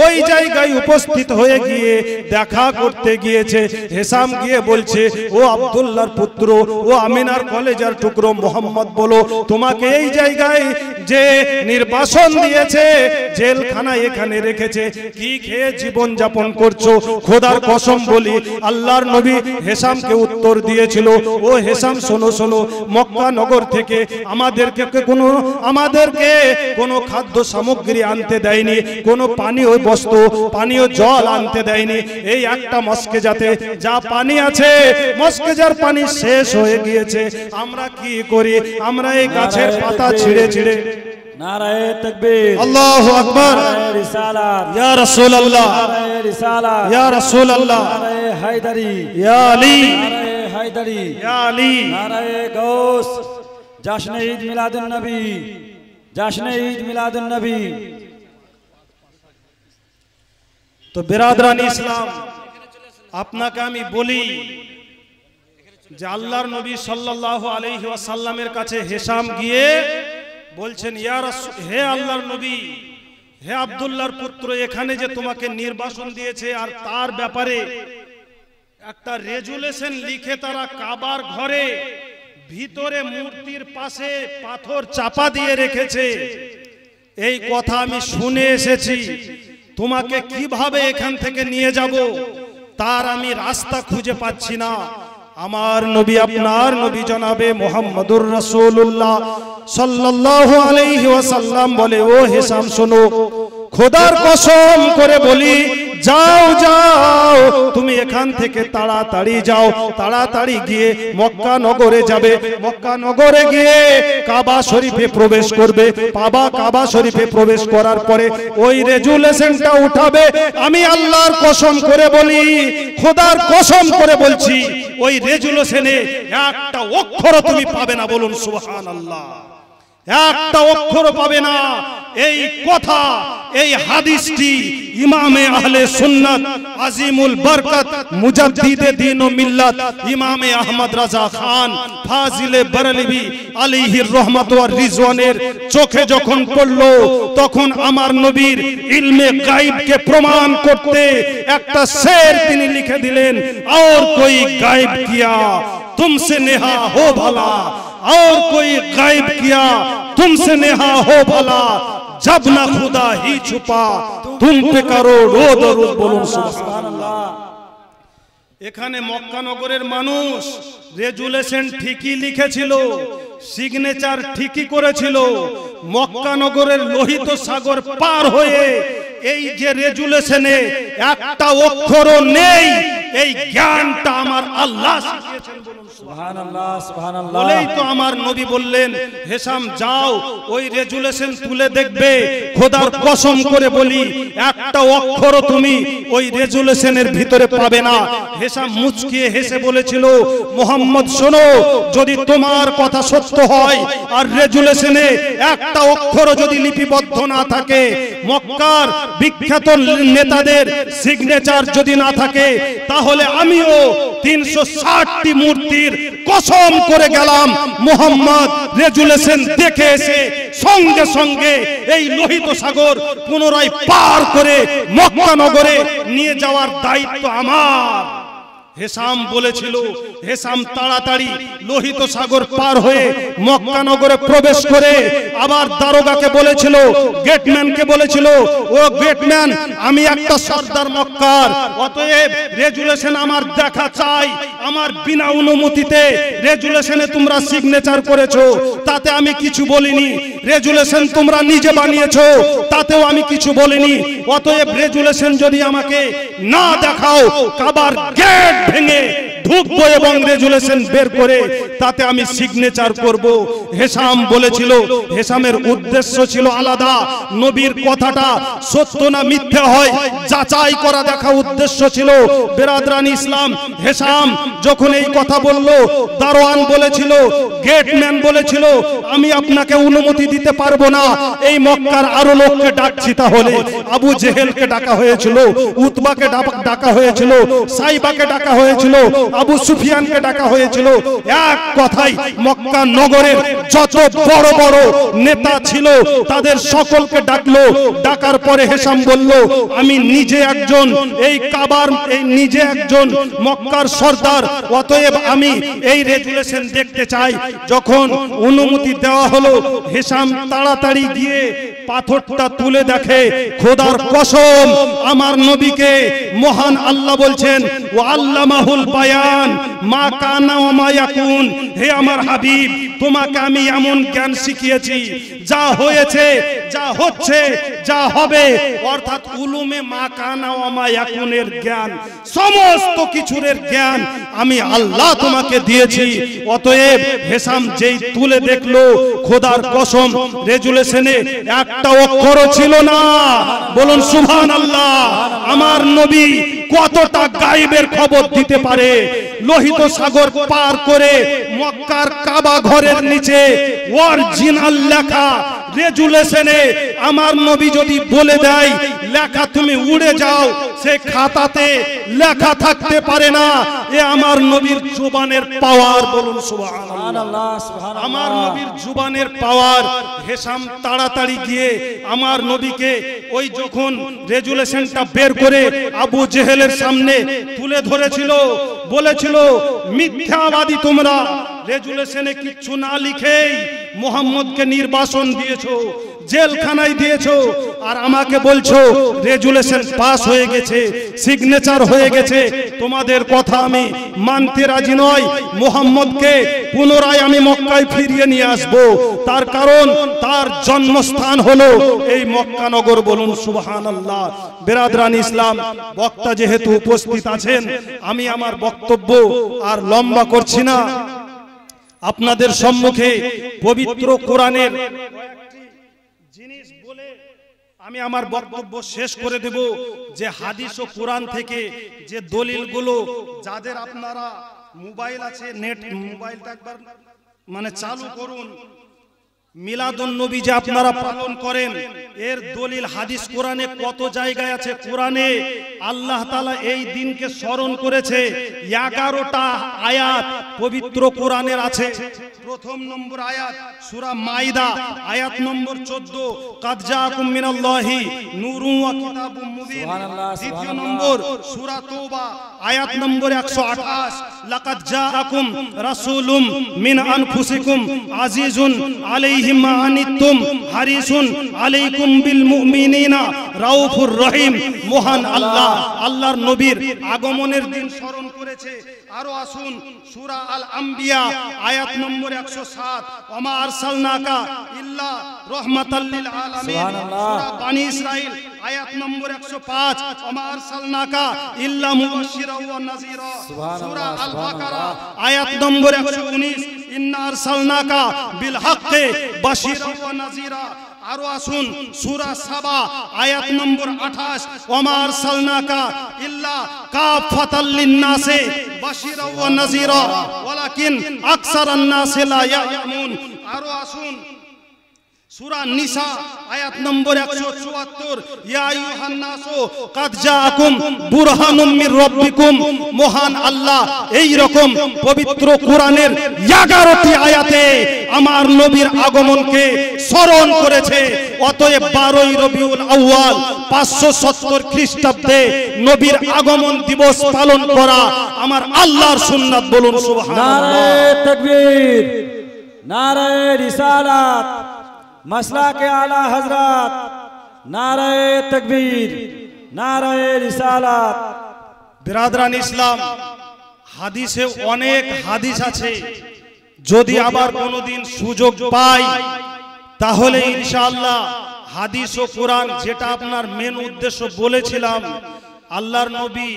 ওই জায়গায় উপস্থিত হয়ে গিয়ে দেখা করতে গিয়েছে। হেসাম গিয়ে বলছে, ও আব্দুল্লাহর পুত্র, ও আমিনার কলেজার টুকরো মোহাম্মদ, বলো তোমাকে এই জায়গায় যে নির্বাসন দিয়েছে, জেলখানায় এখানে রেখেছে, কি খেয়ে জীবন যাপন করছো? খোদার কসম বলি, আল্লাহর নবী হেসামকে উত্তর দিয়েছিল, ও হেসাম শোনো শোনো, মক্কা নগর থেকে আমাদেরকে কোনো খাদ্য সামগ্রী আনতে দেয়নি, কোনো পানীয় বস্তু, পানীয় জল আনতে দেয়নি। এই একটা মস্কেজাতে যা পানি আছে, মস্কেজার পানি শেষ হয়ে গিয়েছে। আমরা কি করি? আমরা এই গাছের পাতা ছিঁড়ে ছিঁড়ে নারায়ে তাকবীর, আল্লাহু আকবার, নারায়ে রিসালাত, ইয়া রাসূলুল্লাহ, নারায়ে রিসালাত, ইয়া রাসূলুল্লাহ, নারায়ে হায়দারি, ইয়া আলী, নারায়ে হায়দারি, ইয়া আলী, নারায়ে গৌস, জশ্নে ঈদ মিলাদুন নবী, জশ্নে ঈদ মিলাদুন নবী। তো বেরাদরানি ইসলাম, আপনাকে আমি বলি যে আল্লাহর নবী সাল্লাল্লাহু আলাইহি ওয়াসাল্লামের কাছে হেসাম গিয়ে বলছেন, হে আল্লাহর নবী, হে আব্দুল্লাহর পুত্র, এখানে যে তোমাকে নির্বাসন দিয়েছে আর তার ব্যাপারে একটা রেজুলেশন লিখে তারা কাবার ঘরে ভিতরে মূর্তির পাশে পাথর চাপা দিয়ে রেখেছে, এই কথা আমি শুনে এসেছি। তোমাকে কিভাবে এখান থেকে নিয়ে যাব তার আমি রাস্তা খুঁজে পাচ্ছি না। আমার নবী, আপনার নবী জনাবে মুহাম্মদুর রাসূলুল্লাহ সাল্লাল্লাহু আলাইহি ওয়াসাল্লাম বলে, ও হেসাম শোনো, খোদার কসম করে বলি, যাও যাও, তুমি এখান থেকে তাড়াতাড়ি যাও, তাড়াতাড়ি গিয়ে মক্কা নগরে যাবে। মক্কা নগরে গিয়ে কাবা শরীফে প্রবেশ করবে। কাবা শরীফে প্রবেশ করার পরে ওই রেজুলেশনটা উঠাবে। আমি আল্লাহর কসম করে বলি, খোদার কসম করে বলছি, ওই রেজুলেশনে একটা অক্ষরও তুমি পাবে না। বলুন সুবহানাল্লাহ। একটা অক্ষরও পাবে না। এই কথা, এই হাদিসটি ইমামে আহলে সুন্নাত আজিমুল বরকত মুজাদ্দিদে দ্বীন ও মিল্লাত ইমামে আহমদ রাজা খান ফাজিলে বরেলভী আলাইহির রহমত ওয়া রিজওয়ানের চোখে যখন পড়ল, তখন আমার নবীর ইলমে গায়বকে প্রমাণ করতে একটা শের তিনি লিখে দিলেন, और कोई गायब किया तुमसे नेहा हो भला, और कोई गायब किया तुमसे नेहा हो भला, जब ना खुदा ही छुपा तुम पे करो रो दरूद। बोलूं सुबहानाल्लाह। এখানে মক্কা নগরের মানুষ রেজুলেশন ঠিকই লিখেছিল, সিগনেচার ঠিকই করেছিল। মক্কা নগরের লোহিত সাগর পার হয়ে এই যে রেজুলেশনে একটা অক্ষরও নেই, এই জ্ঞানটা আমার আল্লাহ শিখিয়েছেন। বলুন সুবহানাল্লাহ, সুবহানাল্লাহ। বলেই তো আমার নবী বললেন, হেসাম যাও, ওই রেজুলেশন তুলে দেখবে। খোদার কসম করে বলি, একটা অক্ষরও তুমি ওই রেজুলেশনের ভিতরে পাবে না। হেসাম মুচকিয়ে হেসে বলেছিল, মুহাম্মদ শোনো, যদি তোমার কথা সত্য হয় আর রেজুলেশনে একটা অক্ষরও যদি লিপিবদ্ধ না থাকে, মক্কার বিখ্যাত নেতাদের সিগনেচার যদি না থাকে, তাহলে আমিও 360টি মূর্তির কসম করে গেলাম, মুহাম্মদ রেজুলেশন দেখে এসে সঙ্গে সঙ্গে এই লোহিত সাগর পুনরায় পার করে মক্কা নগরে নিয়ে যাওয়ার দায়িত্ব আমার। হেসাম বলেছিল, হেসাম তাড়াতাড়ি লোহিত সাগর পার হয়ে মক্কা নগরে প্রবেশ করে আবার দারোগাকে বলেছিল, গেটম্যানকে বলেছিল, ও গেটম্যান, আমি একটা সর্দার মক্কার, অতএব রেজুলেশন আমার দেখা চাই। আমার বিনা অনুমতিতে রেজুলেশনে তোমরা সিগনেচার করেছো, তাতে আমি কিছু বলিনি। রেজুলেশন তোমরা নিজে বানিয়েছো, তাতেও আমি কিছু বলিনি। অতএব রেজুলেশন যদি আমাকে না দেখাও, কাবার গেট ভেঙে ঢুকবো এবং রেজুলেশন বের করে তাতে আমি সিগনেচার করব। হেশাম বলেছিল, হেশামের উদ্দেশ্য ছিল আলাদা, নবীর কথাটা সত্য না মিথ্যা হয় যাচাই করা দেখা উদ্দেশ্য ছিল। বেরাদরান ইসলাম, হেশাম যখন এই কথা বলল, দারোয়ান বলেছিল, গেটম্যান বলেছিল, আমি আপনাকে অনুমতি দিতে পারবো না, এই মক্কার আরো লোককে ডাকছি। তাহলে আবু জেহেলকে ডাকা হয়েছিল, উতবাকে ডাকা হয়েছিল, সাইবাকে ডাকা হয়েছিল, আবু সুফিয়ানকে ডাকা হয়েছিল। এক কথাই মক্কা নগরের যত বড় বড় নেতা ছিল তাদের সকলকে ডাকলো। ডাকার পরে হেশাম বলল, আমি নিজে একজন এই কাবার, এই নিজে একজন মক্কার সর্দার, অতএব আমি এই রেজুলেশন দেখতে চাই। যখন অনুমতি দেওয়া হলো, হেশাম তাড়াতাড়ি গিয়ে পাথরটা তুলে দেখে, খোদার কসম আমার নবীকে মহান আল্লাহ বলছেন, ও আল্লামাহুল বায়ান মা কানা ওয়া মা ইয়াকুন, হে আমার হাবিব তোমাকে আমি এমন জ্ঞান শিখিয়েছি, যা হয়েছে, যা হচ্ছে, যা হবে, অর্থাৎ উলুমে মা কানা ওয়া মা ইয়াকুনের জ্ঞান, সমস্ত কিছুর জ্ঞান আমি আল্লাহ তোমাকে দিয়েছি। অতএব হেশাম যেই তুলে দেখলো, খোদার কসম রেজুলেশনে একটা অক্ষরও ছিল না। বলুন সুবহানাল্লাহ। আমার নবী কতটা গায়েবের খবর দিতে পারে। লোহিত সাগর পার করে মক্কার কাবা ঘরের নিচে অরিজিনাল লেখা রেজুলেশনে আমার নবী যদি বলে দেয় লেখা তুমি উড়ে যাও, সে খাতাতে লেখা থাকতে পারে না। এ আমার নবীর জুবানের পাওয়ার। বলুন সুবহানাল্লাহ। আমার নবীর জুবানের পাওয়ার। হেশাম তাড়াতাড়ি গিয়ে আমার নবীকে ওই যখন রেজুলেশনটা বের করে আবু জেহেলের সামনে তুলে ধরেছিল, বলেছিল মিথ্যাবাদী তোমরা, রেজুলেশনে কিচ্ছু না লিখেই মুহাম্মদকে নির্বাসন দিয়েছো, জেলখানায় দিয়েছো, আর আমাকে বলছো রেজুলেশন পাস হয়ে গেছে, সিগনেচার হয়ে গেছে। তোমাদের কথা আমি মানতে রাজি নই। মুহাম্মদকে পুনরায় আমি মক্কায় ফিরিয়ে নিয়ে আসব, তার কারণ তার জন্মস্থান হলো এই মক্কা নগর। বলুন সুবহানাল্লাহ। বেরাদরান ইসলাম, বক্তা যেহেতু উপস্থিত আছেন, আমি আমার বক্তব্য আর লম্বা করছি না। আপনাদের সম্মুখে পবিত্র কোরআনের জিনিস বলে আমি আমার বক্তব্য শেষ করে দেব। যে হাদিস ও কোরআন থেকে যে দলিলগুলো, যাদের আপনারা মোবাইল আছে, নেট মোবাইলটা একবার মানে চালু করুন, মিলাদুন নবী যে আপনারা পালন করেন, এর দলিল হাদিস কোরআনে কত জায়গায় আছে। কোরআনে আল্লাহ তাআলা এই দিনকে স্মরণ করেছে 11টা আয়াত পবিত্র কোরআনের আছে। প্রথম নম্বর আয়াত সূরা মাইদা আয়াত নম্বর 14, কাদ জাআকুম মিনাল্লাহি নূরুন ওয়া কিতাবুম মুবিন। দ্বিতীয় নম্বর সূরা তওবা আয়াত নম্বর 128, লাকাদ জাআকুম রাসূলুম মিন আনফুসিকুম আজিজুন আলাইহি মা আনিতুম হারিসুন আলাইকুম বিল মুমিনিনা রাউফুর রহিম। মহান আল্লাহ আল্লাহর নবীর আগমনের দিন স্মরণ করেছে। আরো আসুন সূরা আল আম্বিয়া আয়াত নম্বর 107, ওমা আরসালনাকা ইল্লা রাহমাতাল লিল আলামিন। সূরা বানি ইসরাইল আয়াত নম্বর 105, ওমা আরসালনাকা ইল্লা মুবাশশিরাও ওয়া নাযীরা। সূরা আল বাকারা আয়াত নম্বর 119, ইন্না আরসালনাকা বিল হাক্কি বাশীরাও ওয়া নাযীরা। আরো আসুন সূরা সাবা আয়াত নম্বর 28, ওমা আরসালনাকা ইল্লা কাফাতাল লিন-নাসি বাশীরাও ওয়া নাযীরা ওয়ালাকিন আকসারান নাসি লা ইয়ালামুন। আরো আসুন সূরা নিসা আয়াত নম্বর 174, ইয়া আইয়ুহান নাসু কাদ জাআকুম বুরহানুম মির রাব্বিকুম। মহান আল্লাহ এই রকম পবিত্র কোরআনের 11টি আয়াতে আমার নবীর আগমনকে স্মরণ করেছে। অতএব 12ই রবিউল আউয়াল 570 খ্রিস্টাব্দে নবীর আগমন দিবস পালন করা আমার আল্লাহর সুন্নাত। বলুন সুবহানাল্লাহ। নারে তাকবীর, নারে রিসালাত, মাসলাকে আলা হযরত, নারে তাকবীর, নারে রিসালাত। বিরাদরান ইসলাম, হাদিসে অনেক হাদিস আছে। যদি আবার কোনোদিন সুযোগ পাই তাহলে ইনশাআল্লাহ হাদিস ও কোরআন, যেটা আপনার মেন উদ্দেশ্য বলেছিলাম, আল্লাহর নবী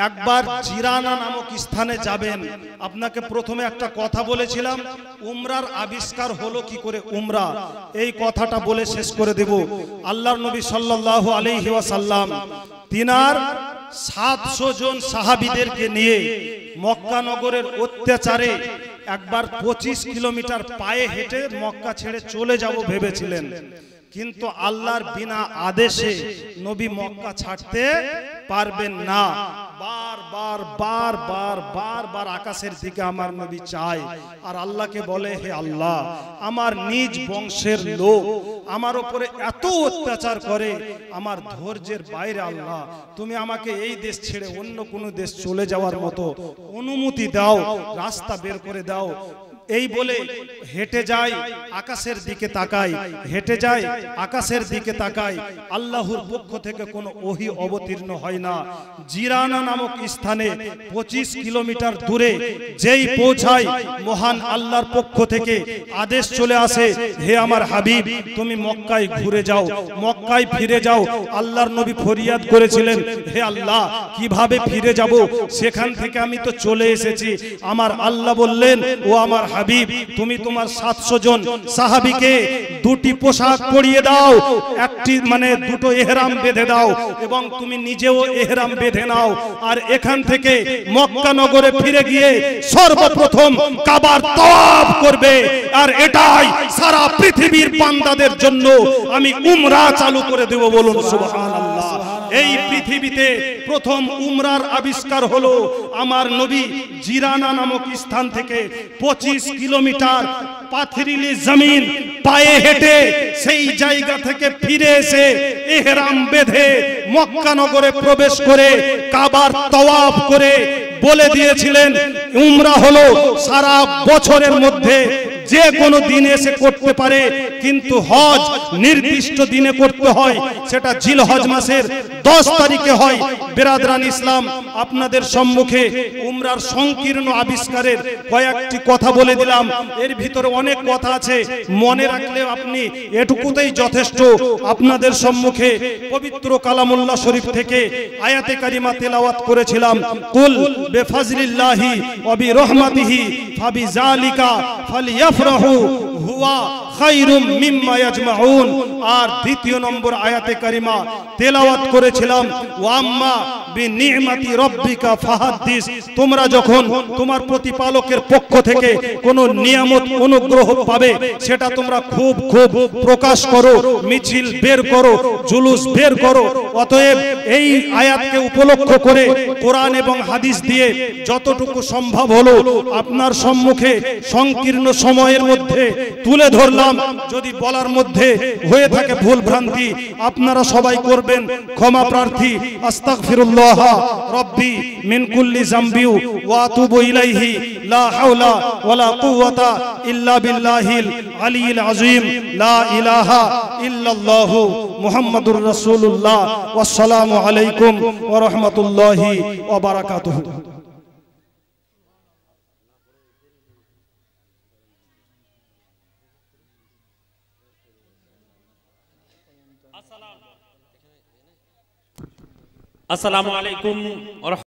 একবার জিরানা নামক স্থানে যাবেন। আপনাকে প্রথমে একটা কথা বলেছিলাম, উমরার আবিষ্কার হলো কি করে উমরা, এই কথাটা বলে শেষ করে দেব। আল্লাহর নবী সাল্লাল্লাহু আলাইহি ওয়াসাল্লাম তিনার 700 জন সাহাবীদেরকে নিয়ে মক্কা নগরের অত্যাচারে একবার 25 কিলোমিটার পায়ে হেঁটে মক্কা ছেড়ে চলে যাব ভেবেছিলেন, কিন্তু আল্লাহর বিনা আদেশে নবী মক্কা ছাড়তে পারবেন না। বারবার বারবার বারবার আকাশের দিকে আমার নবী চায় আর আল্লাহকে বলে, হে আল্লাহ, আমার নিজ বংশের লোক আমার উপরে এত অত্যাচার করে, আমার ধৈর্যের বাইরে, আল্লাহ তুমি আমাকে এই দেশ ছেড়ে অন্য কোনো দেশ চলে যাওয়ার মতো অনুমতি দাও, রাস্তা বের করে দাও। এই বলে হেঁটে যায়, আকাশের দিকে তাকায়, হেঁটে যায়, আকাশের দিকে তাকায়, আল্লাহর পক্ষ থেকে কোনো ওহী অবতীর্ণ হয় না। জিরানা নামক স্থানে 25 কিলোমিটার দূরে যেই পৌঁছায়, মহান আল্লাহর পক্ষ থেকে আদেশ চলে আসে, হে আমার হাবিব, তুমি মক্কায় ঘুরে যাও, মক্কায় ফিরে যাও। আল্লাহর নবী ফরিয়াদ করেছিলেন, হে আল্লাহ, কিভাবে ফিরে যাব, সেখান থেকে আমি তো চলে এসেছি। আমার আল্লাহ বললেন, ও আমার হাবিব, তুমি তোমার 700 জন সাহাবীকে দুটি পোশাক পরিয়ে দাও, একটি দুটো ইহরাম বেঁধে দাও এবং তুমি নিজেও ইহরাম বেঁধে নাও, আর এখান থেকে মক্কা নগরে ফিরে গিয়ে সর্বপ্রথম কাবার তাওয়াফ করবে। আর এটাই সারা পৃথিবীর বান্দাদের জন্য আমি উমরা চালু করে দেব, বলুন সুবহানাল্লাহ। এই পৃথিবীতে প্রথম উমরার আবিষ্কার হলো আমার নবী জিরানা নামক স্থান থেকে 25 কিলোমিটার পাথরিলি জমিন পায়ে হেঁটে সেই জায়গা থেকে ফিরে এসে ইহরাম বেঁধে মক্কা নগরে প্রবেশ করে কাবার তাওয়াফ করে বলে দিয়েছিলেন, উমরা হলো সারা বছরের মধ্যে যে কোনো দিনে এসে করতে পারে, কিন্তু হজ নির্দিষ্ট দিনে করতে হয়, সেটা জিলহজ মাসের 10 তারিখে হয়। বিরাদরান ইসলাম, আপনাদের সম্মুখে উমরার সংকীর্ণ আবিষ্কারের কয়েকটি কথা বলে দিলাম। এর ভিতরে অনেক কথা আছে, মনে রাখলে আপনি এটুকুতেই যথেষ্ট। আপনাদের সম্মুখে পবিত্র কালামুল্লাহ শরীফ থেকে আয়াতে কারিমা তেলাওয়াত করেছিলাম, কুল বিফাজলিল্লাহি ওয়া বিরহমাতিহি ফাবিযালিকা ফালইফরাহু হুয়া খায়রুম মিম্মা ইয়াজমাউন। আর দ্বিতীয় নম্বর আয়াতে কারিমা তেলাওয়াত করেছিলাম, ওয়া আম্মা বিনি'মাতি রাব্বিকা ফাহাদ্দিস। তোমরা যখন তোমার প্রতিপালকের পক্ষ থেকে কোনো নিয়ামত অনুগ্রহ পাবে, সেটা তোমরা খুব খুব প্রকাশ করো, মিছিল বের করো, জুলুস বের করো। অতএব এই আয়াতকে উপলক্ষ করে কোরআন এবং হাদিস দিয়ে যতটুকু সম্ভব হলো আপনার সম্মুখে সংকীর্ণ সময়ের মধ্যে তুলে ধরলাম। যদি বলার মধ্যে হয়ে থাকে ভুল ভ্রান্তি, আপনারা সবাই করবেন ক্ষমা প্রার্থী। আস্তাগফিরুল্লাহ রাব্বি মিন কুল্লি যামবি ওয়া আতুবু ইলাইহি, লা হাওলা ওয়ালা কুওয়াতা ইল্লা বিল্লাহিল আলিয়্যিল আযীম, লা ইলাহা ইল্লাল্লাহু মুহাম্মাদুর রাসূলুল্লাহ। ওয়াসসালামু আলাইকুম ওয়া রাহমাতুল্লাহি ওয়া বারাকাতুহু। আসসালামু আলাইকুম।